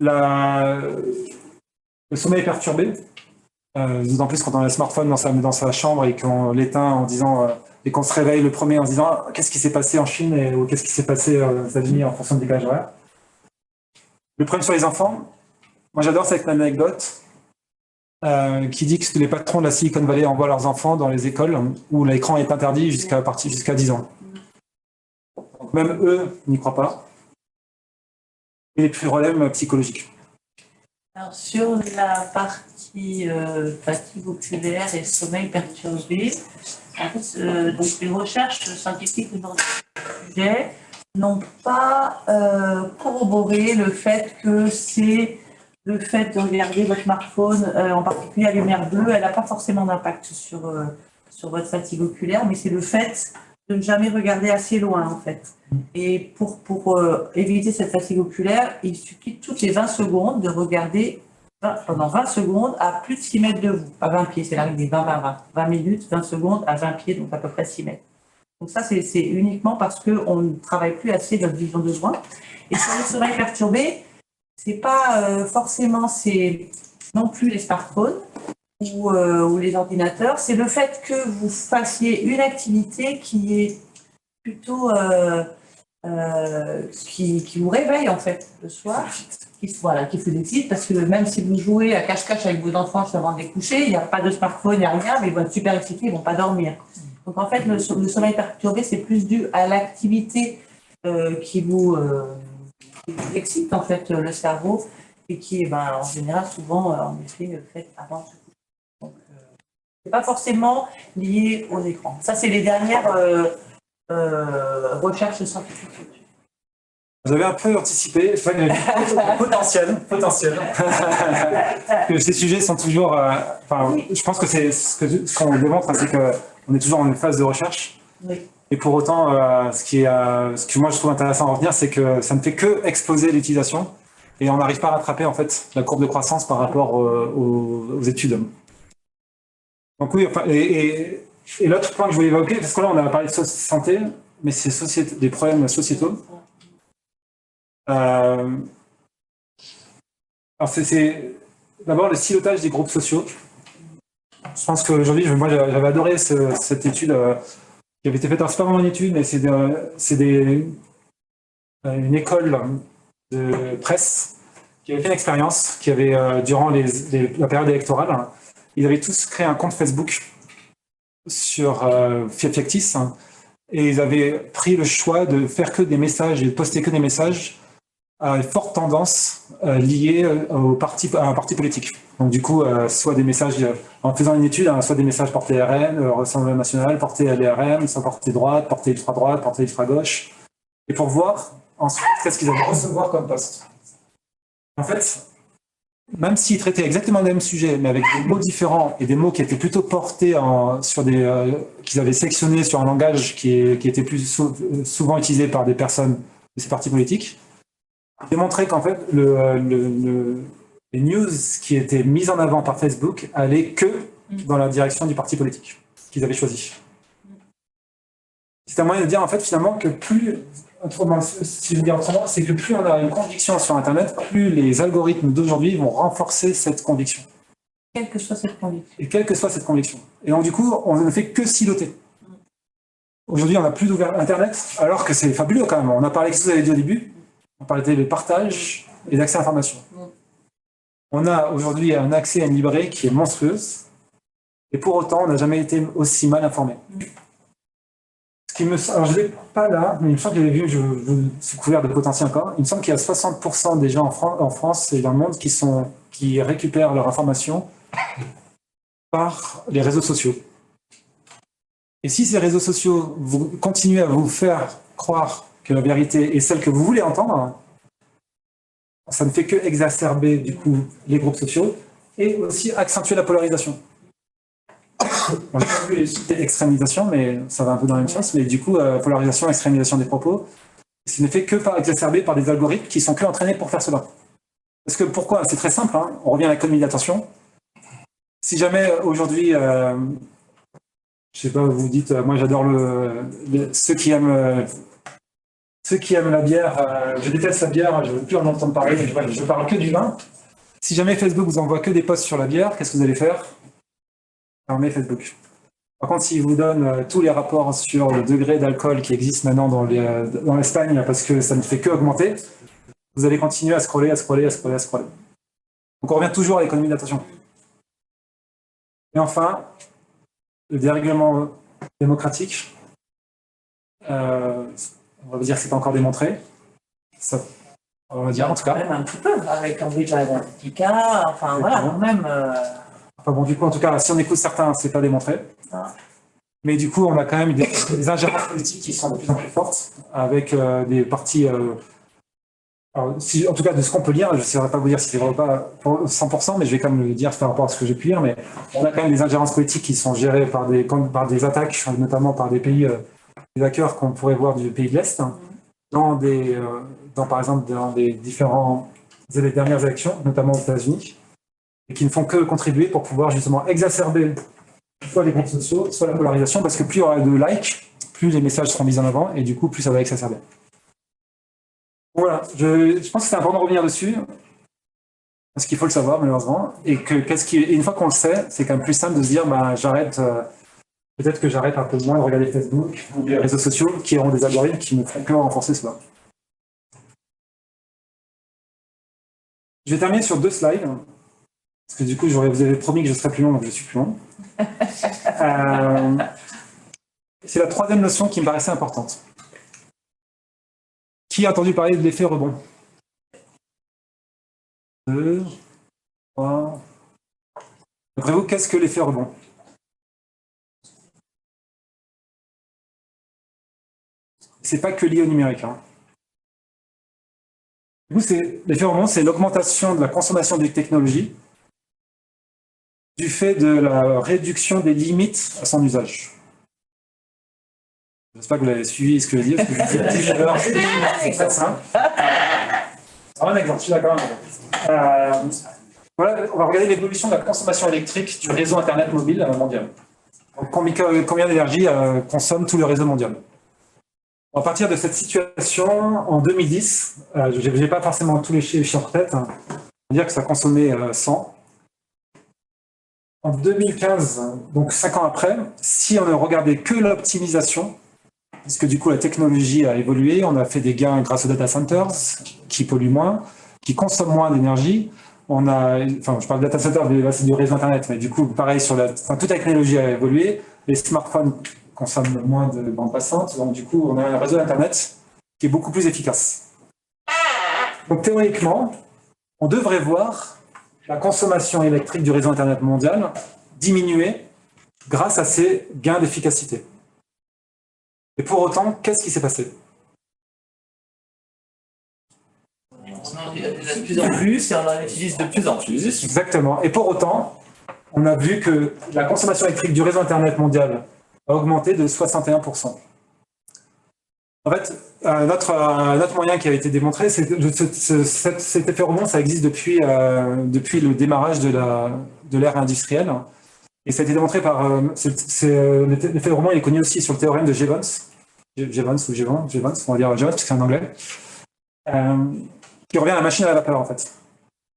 le sommeil perturbé, d'autant plus quand on a le smartphone dans sa chambre et qu'on l'éteint en disant, et qu'on se réveille le premier en se disant qu'est-ce qui s'est passé en Chine ou qu'est-ce qui s'est passé aux États-Unis en fonction du décalage horaire. Le problème sur les enfants, moi j'adore cette anecdote qui dit que les patrons de la Silicon Valley envoient leurs enfants dans les écoles où l'écran est interdit jusqu'à 10 ans. Donc même eux n'y croient pas. Et les problèmes psychologiques. Alors, sur la partie fatigue oculaire et sommeil perturbé, en fait, donc les recherches scientifiques aujourd'hui sur le sujet n'ont pas corroboré le fait que c'est le fait de regarder votre smartphone, en particulier la lumière bleue, elle n'a pas forcément d'impact sur votre fatigue oculaire, mais c'est le fait de ne jamais regarder assez loin, en fait. Et pour éviter cette fatigue oculaire, il suffit toutes les 20 secondes de regarder pendant 20 secondes à plus de 6 mètres de vous, à 20 pieds, c'est la règle des 20-20-20. 20 minutes, 20 secondes à 20 pieds, donc à peu près 6 mètres. Donc ça, c'est uniquement parce qu'on ne travaille plus assez notre vision de loin. Et sur le sommeil perturbé, c'est pas forcément non plus les smartphones ou les ordinateurs, c'est le fait que vous fassiez une activité qui est plutôt qui vous réveille en fait le soir, qui vous excite, parce que même si vous jouez à cache-cache avec vos enfants avant de les coucher, il n'y a pas de smartphone, il n'y a rien, mais ils vont être super excités, ils ne vont pas dormir. Donc en fait, le sommeil perturbé, c'est plus dû à l'activité qui vous excite en fait le cerveau et qui est en général souvent en effet faite avant de se coucher. Donc c'est pas forcément lié aux écrans. Ça, c'est les dernières recherches scientifiques. Vous avez un peu anticipé, potentiel. Que ces sujets sont toujours. Je pense que c'est ce qu'on démontre, c'est qu'on est toujours en phase de recherche. Oui. Et pour autant, ce que moi je trouve intéressant à retenir, c'est que ça ne fait que exploser l'utilisation et on n'arrive pas à rattraper en fait la courbe de croissance par rapport aux études. Donc oui, et l'autre point que je voulais évoquer, parce que là on a parlé de santé, mais c'est des problèmes sociétaux. Alors c'est d'abord le silotage des groupes sociaux. Je pense qu'aujourd'hui, moi j'avais adoré cette étude qui avait été faite, c'est pas vraiment une étude, mais c'est une école de presse qui avait fait une expérience, qui avait, durant la période électorale, ils avaient tous créé un compte Facebook sur Fictis, et ils avaient pris le choix de faire que des messages et de poster que des messages à une forte tendance liée à un parti politique. Donc du coup, soit des messages, en faisant une étude, soit des messages portés RN, Rassemblement national, portés à l'RM, soit portés droite, portés ultra-droite, portés ultra-gauche, et pour voir ensuite qu'est-ce qu'ils allaient recevoir comme poste. En fait, même s'ils traitaient exactement le même sujet, mais avec des mots différents et des mots qui étaient plutôt portés sur qu'ils avaient sélectionnés sur un langage qui était plus souvent utilisé par des personnes de ces partis politiques, démontrer qu'en fait, les news qui étaient mises en avant par Facebook allaient que dans la direction du parti politique qu'ils avaient choisi. C'est un moyen de dire en fait finalement que plus, si je veux dire autrement, c'est que plus on a une conviction sur Internet, plus les algorithmes d'aujourd'hui vont renforcer cette conviction. Quelle que soit cette conviction. Et quelle que soit cette conviction. Et donc du coup, on ne fait que siloter. Aujourd'hui, on n'a plus d'ouvert Internet, alors que c'est fabuleux quand même. On a parlé de ce que vous avez dit au début. On parlait de partage et d'accès à l'information. On a aujourd'hui un accès à une librairie qui est monstrueuse, et pour autant, on n'a jamais été aussi mal informé. Alors, je ne l'ai pas là, mais il me semble que j'avais vu, je suis couvert de potentiel encore, il me semble qu'il y a 60% des gens en France et dans le monde qui récupèrent leur information par les réseaux sociaux. Et si ces réseaux sociaux continuent à vous faire croire que la vérité est celle que vous voulez entendre, ça ne fait que exacerber du coup les groupes sociaux et aussi accentuer la polarisation. On a pas vu l'extrémisation, mais ça va un peu dans la même sens, mais du coup, polarisation, extrémisation des propos, ça ne fait que pas exacerber par des algorithmes qui sont que entraînés pour faire cela. Parce que pourquoi? C'est très simple, on revient à l'économie d'attention. Si jamais aujourd'hui, je sais pas, vous dites, moi j'adore ceux qui aiment la bière, je déteste la bière, je ne veux plus en entendre parler, mais je parle que du vin. Si jamais Facebook vous envoie que des posts sur la bière, qu'est-ce que vous allez faire? Fermez Facebook. Par contre, s'il vous donne tous les rapports sur le degré d'alcool qui existe maintenant dans l'Espagne, parce que ça ne fait que augmenter, vous allez continuer à scroller, à scroller, à scroller, à scroller. Donc on revient toujours à l'économie d'attention. Et enfin, le dérèglement démocratique, on va dire que c'est pas encore démontré. Ça, on va dire en tout Quand cas. même un petit peu, avec Cambridge Analytica, enfin voilà, quand même. Enfin bon, du coup, en tout cas, si on écoute certains, c'est pas démontré. Ah. Mais du coup, on a quand même des ingérences politiques qui sont de plus en plus fortes, avec des partis. Alors, en tout cas, de ce qu'on peut lire, je ne saurais pas vous dire si c'est vrai ou pas pour 100%, mais je vais quand même le dire par rapport à ce que j'ai pu lire. Mais on a quand même des ingérences politiques qui sont gérées par des attaques, notamment par des pays, des hackers qu'on pourrait voir du pays de l'Est, hein, par exemple, dans des dernières élections, notamment aux États-Unis, et qui ne font que contribuer pour pouvoir justement exacerber soit les groupes sociaux, soit la polarisation, parce que plus il y aura de likes, plus les messages seront mis en avant, et du coup, plus ça va exacerber. Voilà, je pense que c'est important de revenir dessus, parce qu'il faut le savoir, malheureusement, et une fois qu'on le sait, c'est quand même plus simple de se dire, peut-être que j'arrête un peu moins de regarder Facebook ou les réseaux sociaux qui auront des algorithmes qui me font que renforcer cela. Je vais terminer sur 2 slides, parce que du coup, vous avez promis que je serais plus long, donc je suis plus long. C'est la 3e notion qui me paraissait importante. Qui a entendu parler de l'effet rebond? 2, 3. D'après vous, qu'est-ce que l'effet rebond? C'est pas que lié au numérique. Hein. Du coup, l'effet rebond, c'est l'augmentation de la consommation des technologies du fait de la réduction des limites à son usage. J'espère que vous avez suivi ce que je dis, parce que c'est très simple. C'est un exemple, je suis d'accord. Voilà, on va regarder l'évolution de la consommation électrique du réseau Internet mobile mondial. Donc, combien d'énergie consomme tout le réseau mondial? À partir de cette situation, en 2010, je n'ai pas forcément tous les chiffres en tête, hein, on va dire que ça consommait 100. En 2015, donc 5 ans après, si on ne regardait que l'optimisation, parce que du coup la technologie a évolué, on a fait des gains grâce aux data centers qui polluent moins, qui consomment moins d'énergie. Je parle de data center, c'est du réseau Internet, mais du coup, pareil, toute la technologie a évolué, les smartphones consomment moins de bande passante, donc du coup, on a un réseau Internet qui est beaucoup plus efficace. Donc théoriquement, on devrait voir la consommation électrique du réseau Internet mondial diminuer grâce à ces gains d'efficacité. Et pour autant, qu'est-ce qui s'est passé? On en utilise de plus en plus et on en utilise de plus en plus. Exactement. Et pour autant, on a vu que la consommation électrique du réseau Internet mondial a augmenté de 61%. En fait, notre moyen qui a été démontré, c'est que cet effet rebond, ça existe depuis le démarrage de l'ère industrielle. Et ça a été démontré par... l'effet rebond est connu aussi sur le théorème de Jevons. Jevons, on va dire Jevons parce que c'est en anglais. Qui revient à la machine à vapeur, en fait.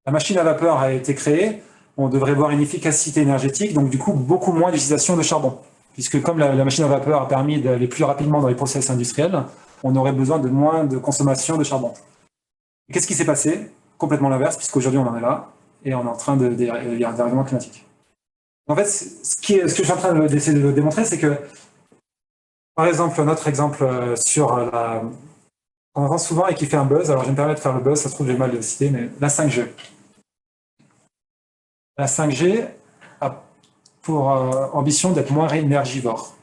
La machine à vapeur a été créée, on devrait voir une efficacité énergétique, donc du coup, beaucoup moins d'utilisation de charbon. Puisque comme la machine à vapeur a permis d'aller plus rapidement dans les process industriels, on aurait besoin de moins de consommation de charbon. Qu'est-ce qui s'est passé? Complètement l'inverse, puisqu'aujourd'hui on en est là, et on est en train il y a un dérèglement climatique. En fait, ce que je suis en train d'essayer de démontrer, c'est que, par exemple, notre exemple sur qu'on entend souvent et qui fait un buzz, alors je vais me permettre de faire le buzz, ça se trouve j'ai mal de le citer, mais la 5G. La 5G a pour ambition d'être moins énergivore.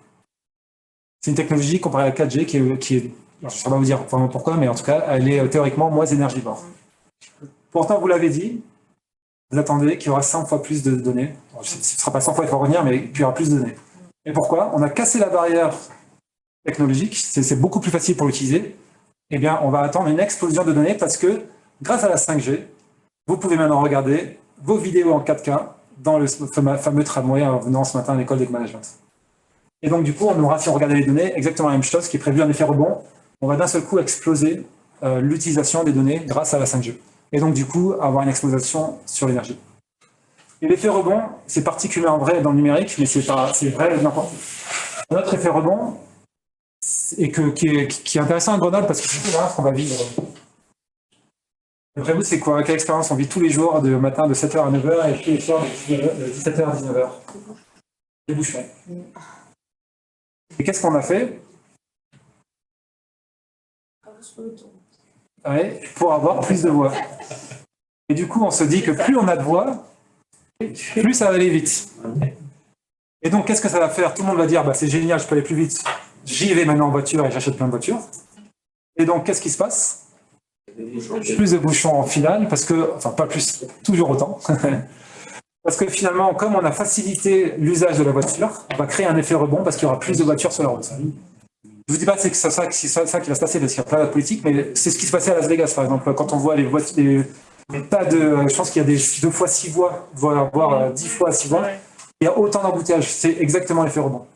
C'est une technologie comparée à la 4G qui est je ne sais pas vous dire vraiment pourquoi, mais en tout cas, elle est théoriquement moins énergivore. Pourtant, vous l'avez dit, vous attendez qu'il y aura 100 fois plus de données. Ce ne sera pas 100 fois, il faut revenir, mais qu'il y aura plus de données. Et pourquoi? On a cassé la barrière technologique, c'est beaucoup plus facile pour l'utiliser. Eh bien, on va attendre une explosion de données parce que, grâce à la 5G, vous pouvez maintenant regarder vos vidéos en 4K dans le fameux tramway en venant ce matin à l'école d'Ec Management. Et donc, du coup, on aura, si on regardait les données, exactement la même chose qui est prévu en effet rebond. On va d'un seul coup exploser l'utilisation des données grâce à la 5G. Et donc, du coup, avoir une explosion sur l'énergie. Et l'effet rebond, c'est particulièrement vrai dans le numérique, mais c'est vrai n'importe où. Un autre effet rebond, et qui est intéressant à Grenoble, parce que c'est ce qu'on va vivre D'après vous, c'est quoi? Quelle expérience on vit tous les jours, de matin de 7h à 9h et tous les soirs de 17h à 19h? Les bouchons. Et qu'est-ce qu'on a fait? Ouais, pour avoir plus de voix. Et du coup, on se dit que plus on a de voix, plus ça va aller vite. Et donc, qu'est-ce que ça va faire? Tout le monde va dire, bah, c'est génial, je peux aller plus vite. J'y vais maintenant en voiture et j'achète plein de voitures. Et donc, qu'est-ce qui se passe? Plus de bouchons en finale, parce que, enfin pas plus, toujours autant. Parce que finalement, comme on a facilité l'usage de la voiture, on va créer un effet rebond parce qu'il y aura plus de voitures sur la route. Je ne vous dis pas que c'est ça qui va se passer parce qu'il y a plein de politique, mais c'est ce qui se passait à Las Vegas, par exemple. Quand on voit les tas de... Je pense qu'il y a des 2 fois 6 voies, voire 10 fois 6 voies. Il y a autant d'embouteillages. C'est exactement l'effet rebond.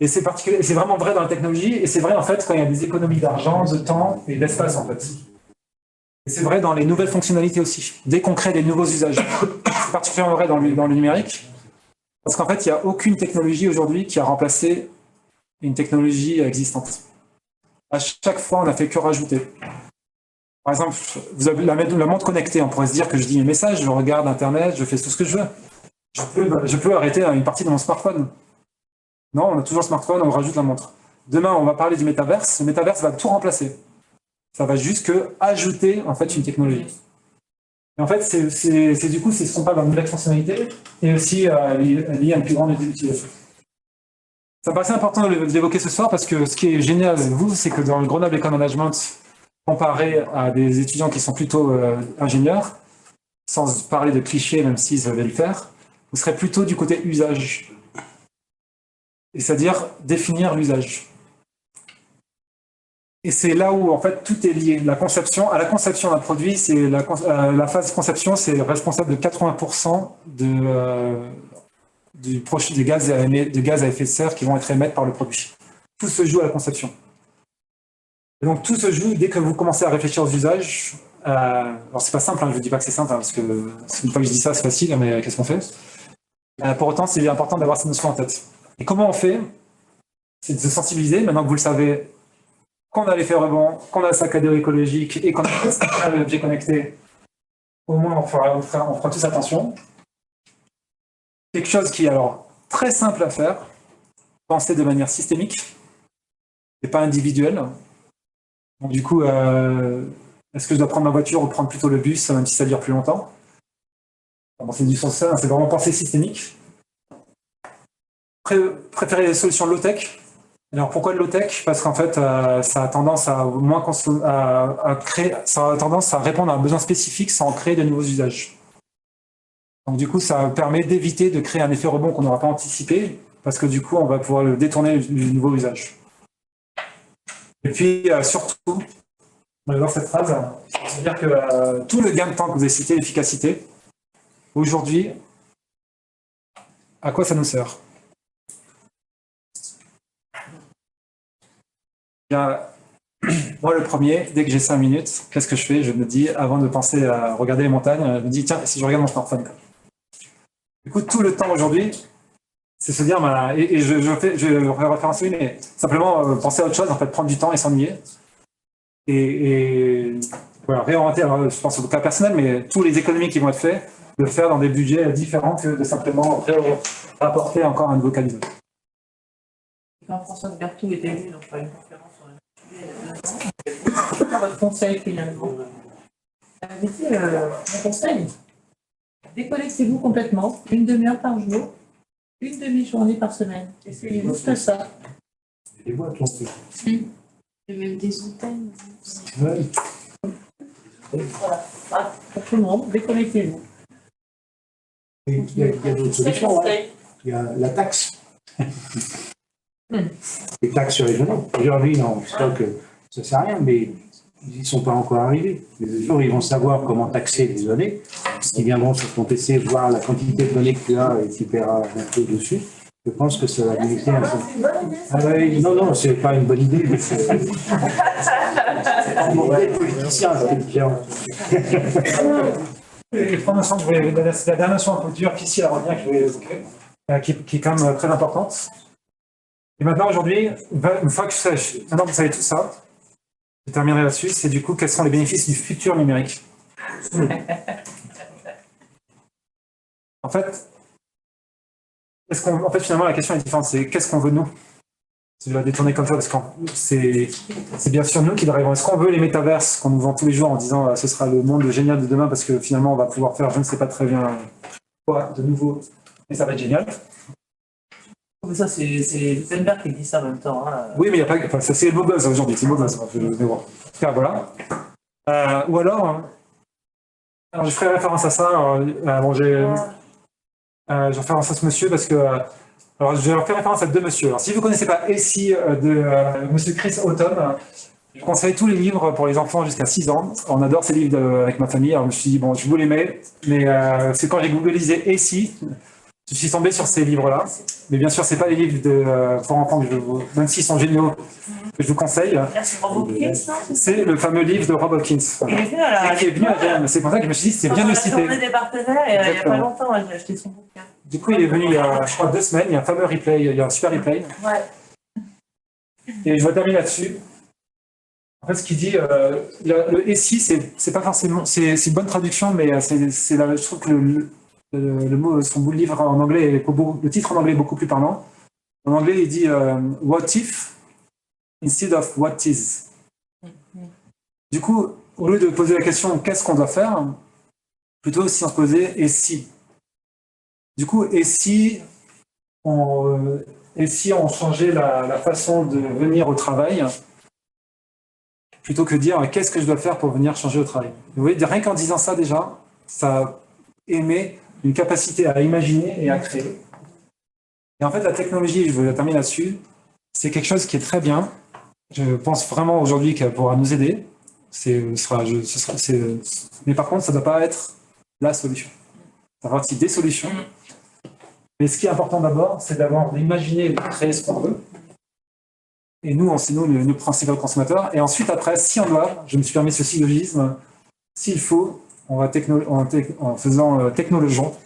Et c'est particulier, c'est vraiment vrai dans la technologie, et c'est vrai en fait quand il y a des économies d'argent, de temps et d'espace en fait. Et c'est vrai dans les nouvelles fonctionnalités aussi. Dès qu'on crée des nouveaux usages, c'est particulièrement vrai dans le numérique, parce qu'en fait il n'y a aucune technologie aujourd'hui qui a remplacé une technologie existante. À chaque fois, on n'a fait que rajouter. Par exemple, vous avez la montre connectée, on pourrait se dire que je dis mes messages, je regarde Internet, je fais tout ce que je veux. Je peux arrêter une partie de mon smartphone. Non, on a toujours le smartphone, on rajoute la montre. Demain, on va parler du métaverse. Le métaverse va tout remplacer. Ça va juste que ajouter en fait une technologie. Et en fait, c'est du coup, c'est ce qu'on parle dans une nouvelle fonctionnalité et aussi lié à une plus grande utilisation. Ça me paraissait important de l'évoquer ce soir parce que ce qui est génial avec vous, c'est que dans le Grenoble École Management, comparé à des étudiants qui sont plutôt ingénieurs, sans parler de clichés, même s'ils savaient le faire, vous serez plutôt du côté usage. C'est-à-dire définir l'usage. Et c'est là où en fait tout est lié. À la conception d'un produit, c'est la phase conception, c'est responsable de 80% des gaz à effet de serre qui vont être émis par le produit. Tout se joue à la conception. Et donc tout se joue dès que vous commencez à réfléchir aux usages. Alors c'est pas simple, hein, je ne dis pas que c'est simple, hein, parce que une fois que je dis ça, c'est facile, mais qu'est-ce qu'on fait? Pour autant, c'est important d'avoir ces notions en tête. Et comment on fait? C'est de se sensibiliser, maintenant que vous le savez, qu'on a l'effet rebond, qu'on a sa catégorie écologique et qu'on a l'objet connecté, au moins on fera tous attention. Quelque chose qui est alors très simple à faire, penser de manière systémique, et pas individuelle. Donc du coup, est-ce que je dois prendre ma voiture ou prendre plutôt le bus, même si ça dure plus longtemps? Bon, c'est du sens, c'est vraiment penser systémique. Préférer des solutions low-tech. Alors pourquoi le low-tech? Parce qu'en fait, ça a tendance à ça a tendance à répondre à un besoin spécifique sans créer de nouveaux usages. Donc du coup, ça permet d'éviter de créer un effet rebond qu'on n'aura pas anticipé, parce que du coup, on va pouvoir le détourner du nouveau usage. Et puis surtout, dans cette phrase, c'est-à-dire que tout le gain de temps que vous avez cité, l'efficacité, aujourd'hui, à quoi ça nous sert? Bien, moi, le premier, dès que j'ai 5 minutes, qu'est-ce que je fais? Je me dis, avant de penser à regarder les montagnes, je me dis, tiens, si je regarde mon smartphone. Du coup, tout le temps aujourd'hui, c'est se dire, et je vais référence, mais simplement penser à autre chose, en fait, prendre du temps et s'ennuyer. Et voilà, réorienter, alors, je pense au cas personnel, mais tous les économies qui vont être faites, de le faire dans des budgets différents que de simplement apporter encore un nouveau cadeau. Quand François Berthoud était venu donc, faire une conférence sur le sujet, dans votre conseil finalement, elle avait dit mon conseil, déconnectez-vous complètement, 1 demi-heure par jour, 1 demi-journée par semaine. Essayez juste ça. Les boîtes, on peut. Et même des antennes. Ouais. Voilà. Pour tout le monde, déconnectez-vous. Il y a d'autres solutions. Hein. Il y a la taxe. Les taxes sur les journaux. Aujourd'hui, non, je crois que ça ne sert à rien, mais ils n'y sont pas encore arrivés. Les jours, ils vont savoir comment taxer les données. Ils viendront sur ton PC voir la quantité de données que tu as et tu paieras un peu dessus. Je pense que ça va limiter un peu. Ah ouais, non, c'est pas une bonne idée. C'est un mauvais politicien, c'est différent. Les 3 notions que je voulais donner, c'est la dernière notion un peu dure qu'ici elle revient, que je voulais évoquer, qui est quand même très importante. Et maintenant, aujourd'hui, une fois que maintenant vous savez tout ça, je terminerai là-dessus, c'est du coup quels sont les bénéfices du futur numérique. En fait, finalement, la question est différente. C'est qu'est-ce qu'on veut, nous? Si je vais la détourner comme ça, parce que c'est bien sûr nous qui driverons. Est-ce qu'on veut les métaverses qu'on nous vend tous les jours en disant ce sera le monde génial de demain parce que finalement, on va pouvoir faire je ne sais pas très bien quoi de nouveau, mais ça va être génial. Mais ça, c'est Gutenberg qui dit ça en même temps. Hein. Oui, mais il n'y a pas. Enfin, ça, c'est le mot buzz aujourd'hui. C'est le mot buzz. Mais bon. Voilà. Ou alors, je ferai référence à ça. Je référence à ce monsieur parce que. Alors, je vais faire référence à deux monsieur. Alors, si vous ne connaissez pas Essie de monsieur Chris Autumn, je conseille tous les livres pour les enfants jusqu'à 6 ans. On adore ces livres avec ma famille. Alors, je me suis dit, bon, je vous les mets, mais c'est quand j'ai googlisé Essie, je suis tombé sur ces livres-là. Mais bien sûr, ce n'est pas les livres pour enfants que même s'ils sont géniaux, que je vous conseille. C'est Rob Hopkins, non? C'est le fameux livre de Rob Hopkins. Il est venu à qui est venu à GM. C'est pour ça que je me suis dit, c'est bien de le citer. Journée des partenaires, il n'y a pas longtemps, j'ai acheté son bouquin. Du coup, il est venu il y a, je crois, 2 semaines. Il y a un fameux replay, il y a un super replay. Ouais. Et je vais terminer là-dessus. En fait, ce qu'il dit, le SI, c'est pas forcément, c'est une bonne traduction, mais je trouve que le mot, son bout de livre en anglais, le titre en anglais est beaucoup plus parlant. En anglais, il dit what if instead of what is. Du coup, au lieu de poser la question qu'est-ce qu'on doit faire, plutôt si on se posait et si. Du coup, et si on changeait la façon de venir au travail, plutôt que de dire qu'est-ce que je dois faire pour venir changer au travail. Vous voyez, rien qu'en disant ça déjà, ça émet une capacité à imaginer et à créer. Et en fait, la technologie, je veux terminer là-dessus, c'est quelque chose qui est très bien. Je pense vraiment aujourd'hui qu'elle pourra nous aider. Mais par contre, ça ne doit pas être la solution. Ça va être des solutions. Mais ce qui est important d'abord, c'est d'imaginer et de créer ce qu'on veut. Et nous, c'est nous le principal consommateur. Et ensuite, après, si on doit, je me suis permis ce syllogisme, s'il faut, on va en faisant technologiant.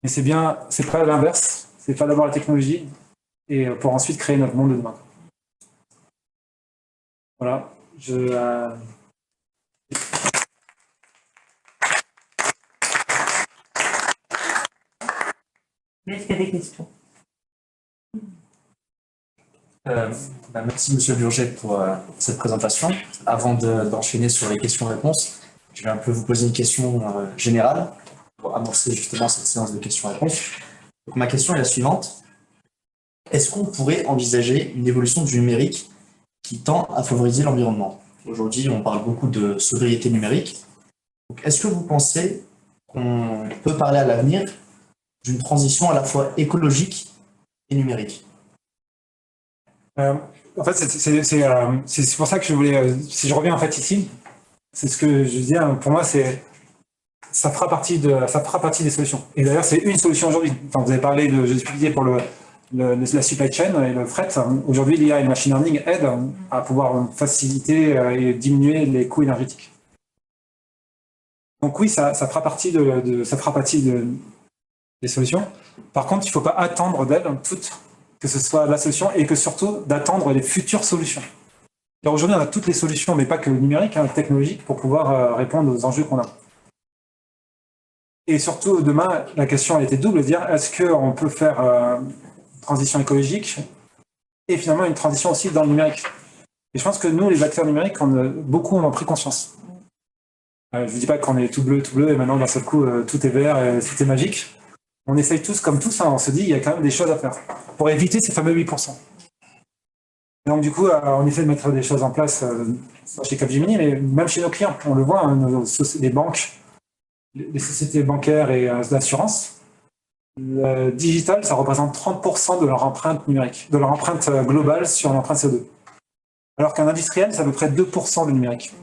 Mais c'est pas l'inverse. C'est pas d'abord la technologie et pour ensuite créer notre monde de demain. Voilà. Est-ce qu'il y a des questions? Merci Monsieur Burget pour cette présentation. Avant d'enchaîner sur les questions-réponses, je vais un peu vous poser une question générale pour amorcer justement cette séance de questions-réponses. Donc, ma question est la suivante. Est-ce qu'on pourrait envisager une évolution du numérique qui tend à favoriser l'environnement? Aujourd'hui, on parle beaucoup de sobriété numérique. Est-ce que vous pensez qu'on peut parler à l'avenir d'une transition à la fois écologique et numérique? En fait, c'est pour ça que je voulais, si je reviens en fait ici, c'est ce que je disais, pour moi, ça fera partie des solutions. Et d'ailleurs, c'est une solution aujourd'hui. Enfin, vous avez parlé j'ai expliqué pour la supply chain et le fret. Aujourd'hui, l'IA et le machine learning aident à pouvoir faciliter et diminuer les coûts énergétiques. Donc oui, ça fera partie des solutions. Par contre, il ne faut pas attendre d'elles toutes, que ce soit la solution, et que surtout d'attendre les futures solutions. Alors aujourd'hui, on a toutes les solutions, mais pas que numériques, technologiques, pour pouvoir répondre aux enjeux qu'on a. Et surtout, demain, la question a été double, de dire est-ce qu'on peut faire une transition écologique et finalement une transition aussi dans le numérique. Et je pense que nous, les acteurs numériques, beaucoup en ont pris conscience. Je ne vous dis pas qu'on est tout bleu, et maintenant, d'un seul coup, tout est vert et tout est magique. On essaye tous, comme tous, on se dit, il y a quand même des choses à faire pour éviter ces fameux 8%. Et donc, du coup, on essaie de mettre des choses en place chez Capgemini, mais même chez nos clients. On le voit, les banques, les sociétés bancaires et d'assurance. Le digital, ça représente 30% de leur empreinte numérique, de leur empreinte globale sur l'empreinte CO2. Alors qu'un industriel, c'est à peu près 2% de numérique.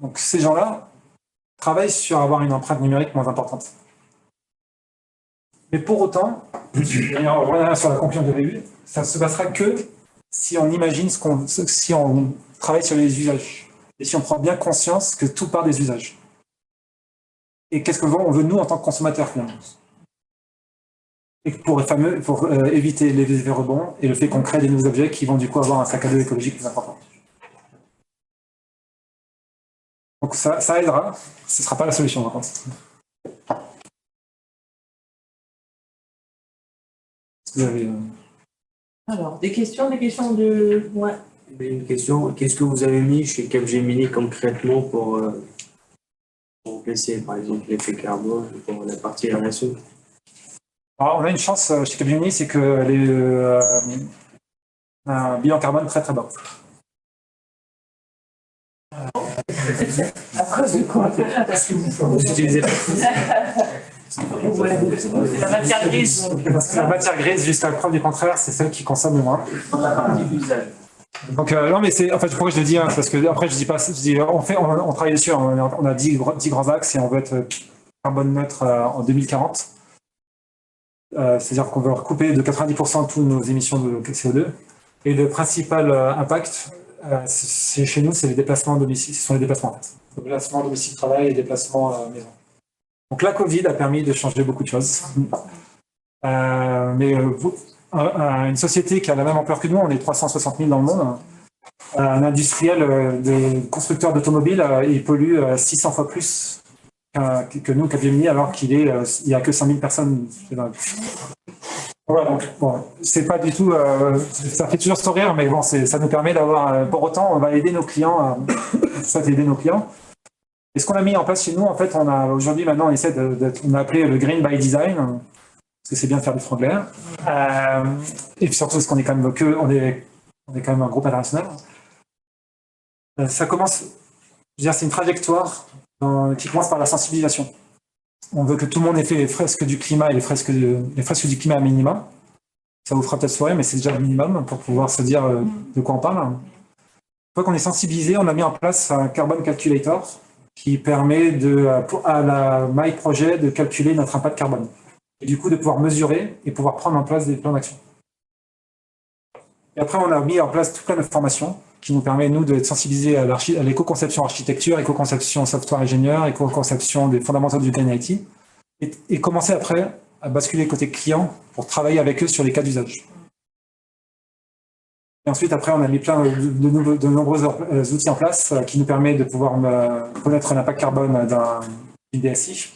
Donc, ces gens-là travaillent sur avoir une empreinte numérique moins importante. Mais pour autant, on revient sur la conclusion que j'avais eue, ça ne se passera que si on imagine si on travaille sur les usages et si on prend bien conscience que tout part des usages. Et qu'est-ce qu'on veut nous en tant que consommateurs finalement? Et pour éviter les effets rebonds et le fait qu'on crée des nouveaux objets qui vont du coup avoir un sac à dos écologique plus important. Donc ça aidera, ce ne sera pas la solution par contre. Vous avez, Alors, des questions de... Ouais. Une question, qu'est-ce que vous avez mis chez Capgemini concrètement pour remplacer par exemple l'effet carbone pour la partie RSE? Alors, on a une chance chez Capgemini, c'est qu'elle est un bilan carbone très très bas. À cause de quoi? Parce que vous utilisez c'est la matière grise. La matière grise, jusqu'à la preuve du contraire, c'est celle qui consomme le moins. Donc non, mais c'est en fait pourquoi je le dis, hein, parce que après je dis pas, je dis on travaille dessus, on a 10 grands axes et on veut être carbone neutre en 2040. C'est-à-dire qu'on veut recouper de 90% toutes nos émissions de CO2. Et le principal impact, c'est chez nous, c'est les déplacements domicile. Ce sont les déplacements en fait. Les déplacements domicile-travail et les déplacements maison. Donc la Covid a permis de changer beaucoup de choses. Une société qui a la même ampleur que nous, on est 360 000 dans le monde. Un industriel de constructeur d'automobiles, il pollue 600 fois plus que nous, Capgemini, alors il n'y a que 100 000 personnes. Voilà, donc bon, c'est pas du tout. Ça fait toujours sourire, mais bon, ça nous permet d'avoir. Pour autant, on va aider nos clients, aider nos clients. Et ce qu'on a mis en place chez nous, en fait, aujourd'hui, maintenant, on a appelé le Green by Design, parce que c'est bien de faire du franglais. Et puis surtout, parce qu'on est quand même on est quand même un groupe international. Ça commence, je veux dire, c'est une trajectoire qui commence par la sensibilisation. On veut que tout le monde ait fait les fresques du climat et les fresques du climat à minima. Ça vous fera peut-être sourire, mais c'est déjà le minimum pour pouvoir se dire de quoi on parle. Une fois qu'on est sensibilisé, on a mis en place un Carbon Calculator qui permet à la My Project de calculer notre impact carbone. Et du coup, de pouvoir mesurer et pouvoir prendre en place des plans d'action. Et après, on a mis en place tout plein de formations qui nous permet, nous, d'être sensibilisés à l'éco-conception architecture, éco-conception software ingénieur, éco-conception des fondamentaux du Green IT, et commencer après à basculer côté client pour travailler avec eux sur les cas d'usage. Et ensuite, après, on a mis plein de nombreux outils en place qui nous permettent de pouvoir connaître l'impact carbone d'une DSI,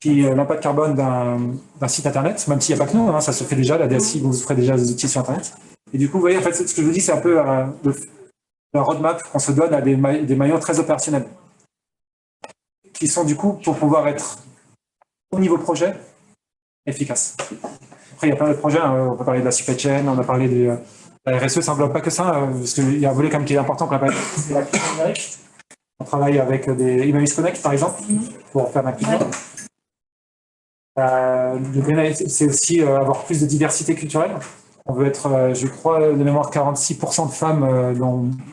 puis l'impact carbone d'un site internet, même s'il n'y a pas que nous, hein, ça se fait déjà, la DSI, vous ferez déjà des outils sur internet. Et du coup, vous voyez, en fait, ce que je vous dis, c'est un peu la roadmap qu'on se donne à des maillons très opérationnels, qui sont du coup pour pouvoir être au niveau projet efficace. Après, il y a plein de projets, hein, on peut parler de la supply chain, on a parlé de la RSE, ça n'englobe pas que ça, parce qu'il y a un volet quand même qui est important qu'on appelle la crise numérique. On travaille avec des Imamis Connect, par exemple, pour faire l'inclusion. Le Green, c'est aussi avoir plus de diversité culturelle. On veut être, je crois, de mémoire 46% de femmes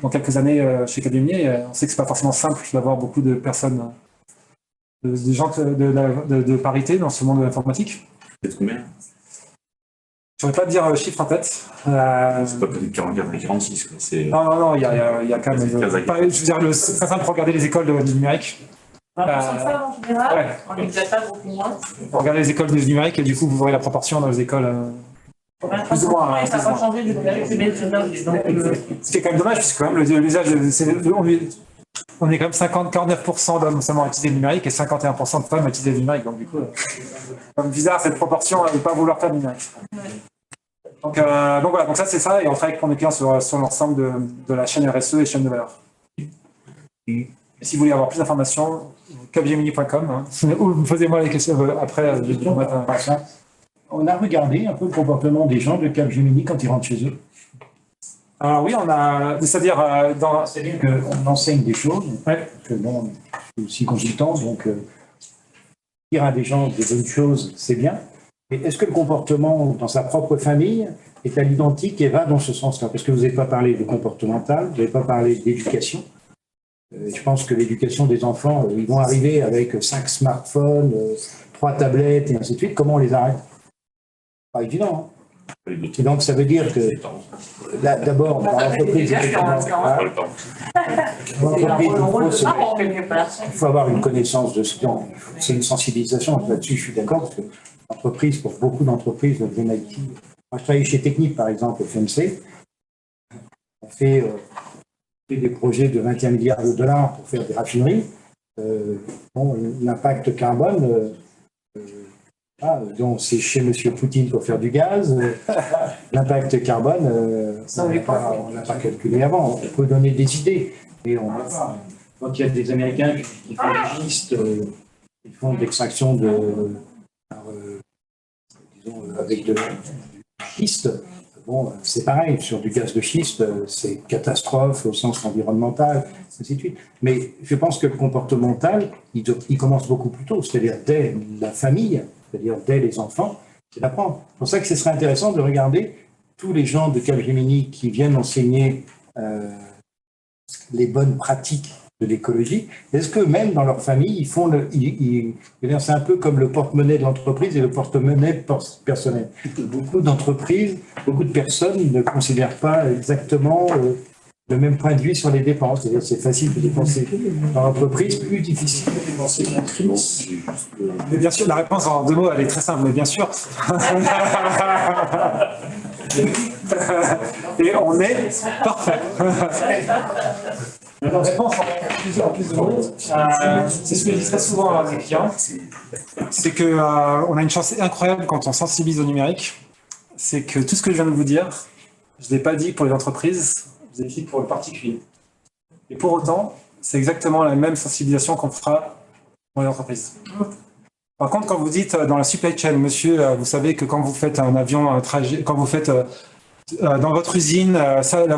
dans quelques années chez Capgemini. On sait que ce n'est pas forcément simple d'avoir beaucoup de personnes, de gens de parité dans ce monde de l'informatique. C'est combien? Je ne saurais pas te dire le chiffre en tête. C'est pas peut-être 44 et 46. Non, il y a quand même. Je veux dire, c'est très simple pour regarder les écoles du numérique. 20% de femmes en général, ouais. on n'est peut-être pas beaucoup moins. Regardez les écoles du numérique et du coup, vous verrez la proportion dans les écoles. Plus ou moins. Ça n'a pas changé du numérique, c'est bien. Ce qui est quand même dommage, puisque quand même l'usage, on est quand même 49% d'hommes seulement à utiliser le numérique et 51% de femmes à utiliser le numérique. Donc du coup, c'est comme bizarre cette proportion à ne pas vouloir faire le numérique. Donc voilà, donc ça c'est ça, et on travaille avec nos clients sur l'ensemble de la chaîne RSE et chaîne de valeur. Et si vous voulez avoir plus d'informations, capgemini.com, hein, ou posez-moi les questions après. On a regardé un peu le comportement des gens de Capgemini quand ils rentrent chez eux. Alors oui, c'est-à-dire qu'on enseigne des choses, que bon, je suis aussi consultant, donc dire à des gens des bonnes choses, c'est bien. Mais est-ce que le comportement dans sa propre famille est à l'identique et va dans ce sens-là? Parce que vous n'avez pas parlé de comportemental, vous n'avez pas parlé d'éducation. Je pense que l'éducation des enfants, ils vont arriver avec 5 smartphones, 3 tablettes et ainsi de suite. Comment on les arrête? Pas évident. Hein. Et donc ça veut dire que d'abord, dans l'entreprise, il faut avoir une connaissance de ce dont c'est une sensibilisation. Là-dessus, je suis d'accord, parce que l'entreprise, pour beaucoup d'entreprises, le Green IT. Moi, je travaille chez Technip, par exemple, au FMC. On fait fait des projets de 21 milliards de dollars pour faire des raffineries. Bon, l'impact carbone, donc c'est chez M. Poutine pour faire du gaz. L'impact carbone, on l'a pas calculé avant. On peut donner des idées, mais on va pas. Quand il y a des Américains qui font des schiste, ils font de l'extraction disons, avec du schiste. Bon, c'est pareil, sur du gaz de schiste, c'est catastrophe au sens environnemental, ainsi de suite. Mais je pense que le comportemental, il commence beaucoup plus tôt, c'est-à-dire dès la famille, c'est-à-dire dès les enfants, c'est d'apprendre. C'est pour ça que ce serait intéressant de regarder tous les gens de Capgemini qui viennent enseigner les bonnes pratiques de l'écologie. Est-ce que même dans leur famille, ils font c'est un peu comme le porte-monnaie de l'entreprise et le porte-monnaie personnel. Beaucoup d'entreprises, beaucoup de personnes ne considèrent pas exactement le même point de vue sur les dépenses. C'est-à-dire c'est facile de dépenser dans l'entreprise, plus difficile de dépenser dans l'entreprise. Mais bien sûr, la réponse en 2 mots, elle est très simple, mais bien sûr. Et on est parfait. La réponse en plus de mots, c'est ce que je dis très souvent à mes clients, c'est qu'on a une chance incroyable quand on sensibilise au numérique, c'est que tout ce que je viens de vous dire, je ne l'ai pas dit pour les entreprises, je l'ai dit pour le particulier. Et pour autant, c'est exactement la même sensibilisation qu'on fera pour les entreprises. Par contre, quand vous dites dans la supply chain, monsieur, vous savez que quand vous faites un avion, un trajet, quand vous faites dans votre usine,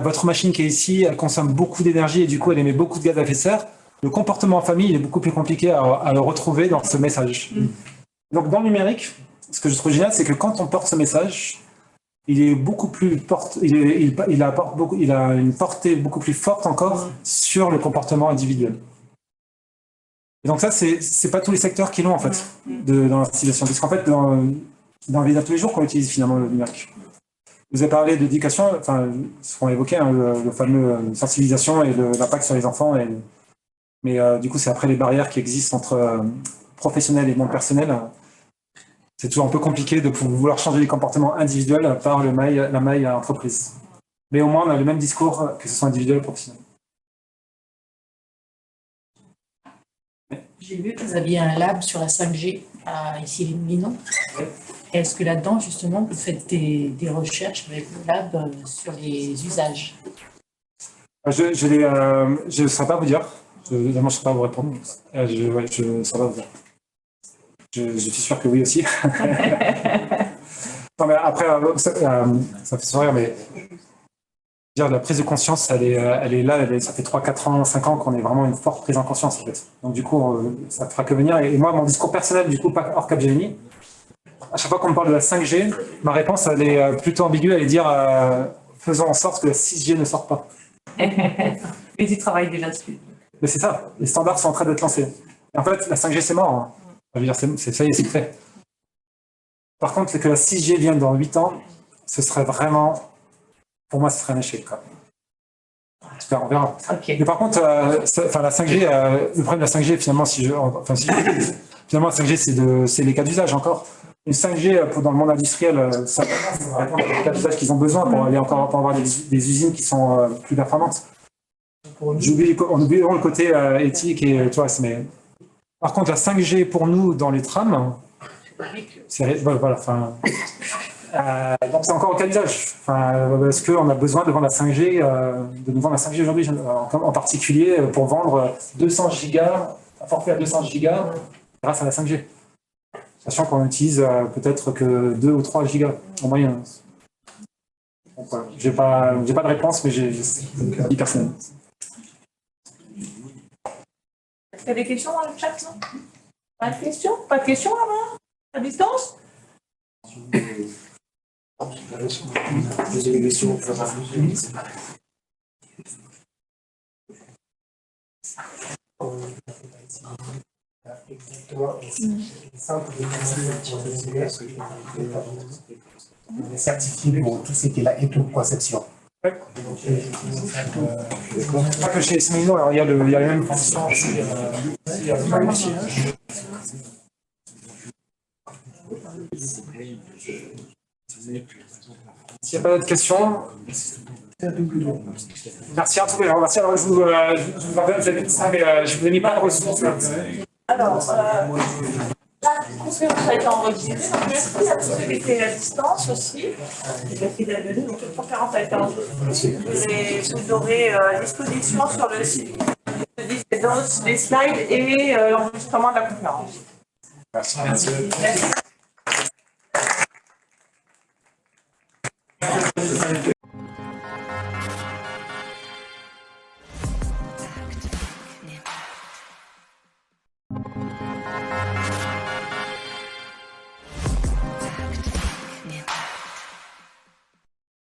votre machine qui est ici, elle consomme beaucoup d'énergie et du coup, elle émet beaucoup de gaz à effet de serre. Le comportement en famille, il est beaucoup plus compliqué à le retrouver dans ce message. Donc, dans le numérique, ce que je trouve génial, c'est que quand on porte ce message, il est beaucoup plus il a une portée beaucoup plus forte encore sur le comportement individuel. Et donc ça, c'est pas tous les secteurs qui l'ont en fait dans la civilisation, parce qu'en fait, dans la vie de tous les jours qu'on utilise finalement le numérique. Vous avez parlé d'éducation, enfin, ce qu'on évoquait, hein, le fameux sensibilisation et l'impact sur les enfants. Mais du coup, c'est après les barrières qui existent entre professionnel et monde personnel. C'est toujours un peu compliqué de vouloir changer les comportements individuels par la maille à entreprise. Mais au moins, on a le même discours, que ce soit individuel ou professionnel. J'ai vu que vous aviez un lab sur la 5G à Issy-les-Moulineaux. Est-ce que là-dedans, justement, vous faites des recherches avec le lab sur les usages? Je ne saurais pas vous dire. Je ne saurais pas vous répondre. Je ne saurais pas vous dire. Je suis sûr que oui aussi. Non, mais après, ça fait sourire, mais dire la prise de conscience, elle est là, ça fait 3, 4 ans, 5 ans qu'on est vraiment une forte prise en conscience en fait. Donc du coup, ça ne fera que venir. Et moi, mon discours personnel, du coup, pas hors Capgemini, à chaque fois qu'on me parle de la 5G, ma réponse, elle est plutôt ambiguë, elle est dire faisons en sorte que la 6G ne sorte pas. Mais tu travailles déjà dessus. Mais c'est ça, les standards sont en train d'être lancés. Et en fait, la 5G, c'est mort. Hein. Ça veut dire, ça y est, c'est fait. Par contre, que la 6G vienne dans 8 ans, ce serait vraiment... Pour moi, ce serait un échec. On verra. Okay. Mais par contre, la 5G, le problème de la 5G, finalement, finalement, la 5G, c'est les cas d'usage encore. Une 5G dans le monde industriel, ça répond aux cas d'usage qu'ils ont besoin pour avoir des usines qui sont plus performantes. On oublie le côté éthique et tu vois, mais par contre, la 5G pour nous dans les trams, voilà, enfin. Donc c'est encore au cas d'usage. Est-ce qu'on a besoin de vendre la 5G, de nous vendre la 5G aujourd'hui, en particulier pour vendre 200 gigas, un forfait à 200 gigas grâce à la 5G, sachant qu'on utilise peut-être que 2 ou 3 gigas en moyenne. Donc voilà, j'ai pas de réponse, mais j'ai un avis personnel. Est-ce qu'il y a des questions dans le chat, non? Pas de questions? Pas de questions là-bas? À distance? Certifié pour tout ce qui est la éco-conception. Ouais. Pas que chez Semino, alors il y a les mêmes conditions. S'il n'y a pas d'autres questions, Merci en tout cas. Merci. Alors, je vous rappelle, vous avez dit ça, mais je vous ai mis pas de ressources. Alors, la conférence a été enregistrée, donc merci à tous ceux qui étaient à distance aussi. Merci d'être venus, donc toute conférence a été enregistrée. Vous aurez à disposition sur le site les slides et l'enregistrement de la conférence. Merci. Merci.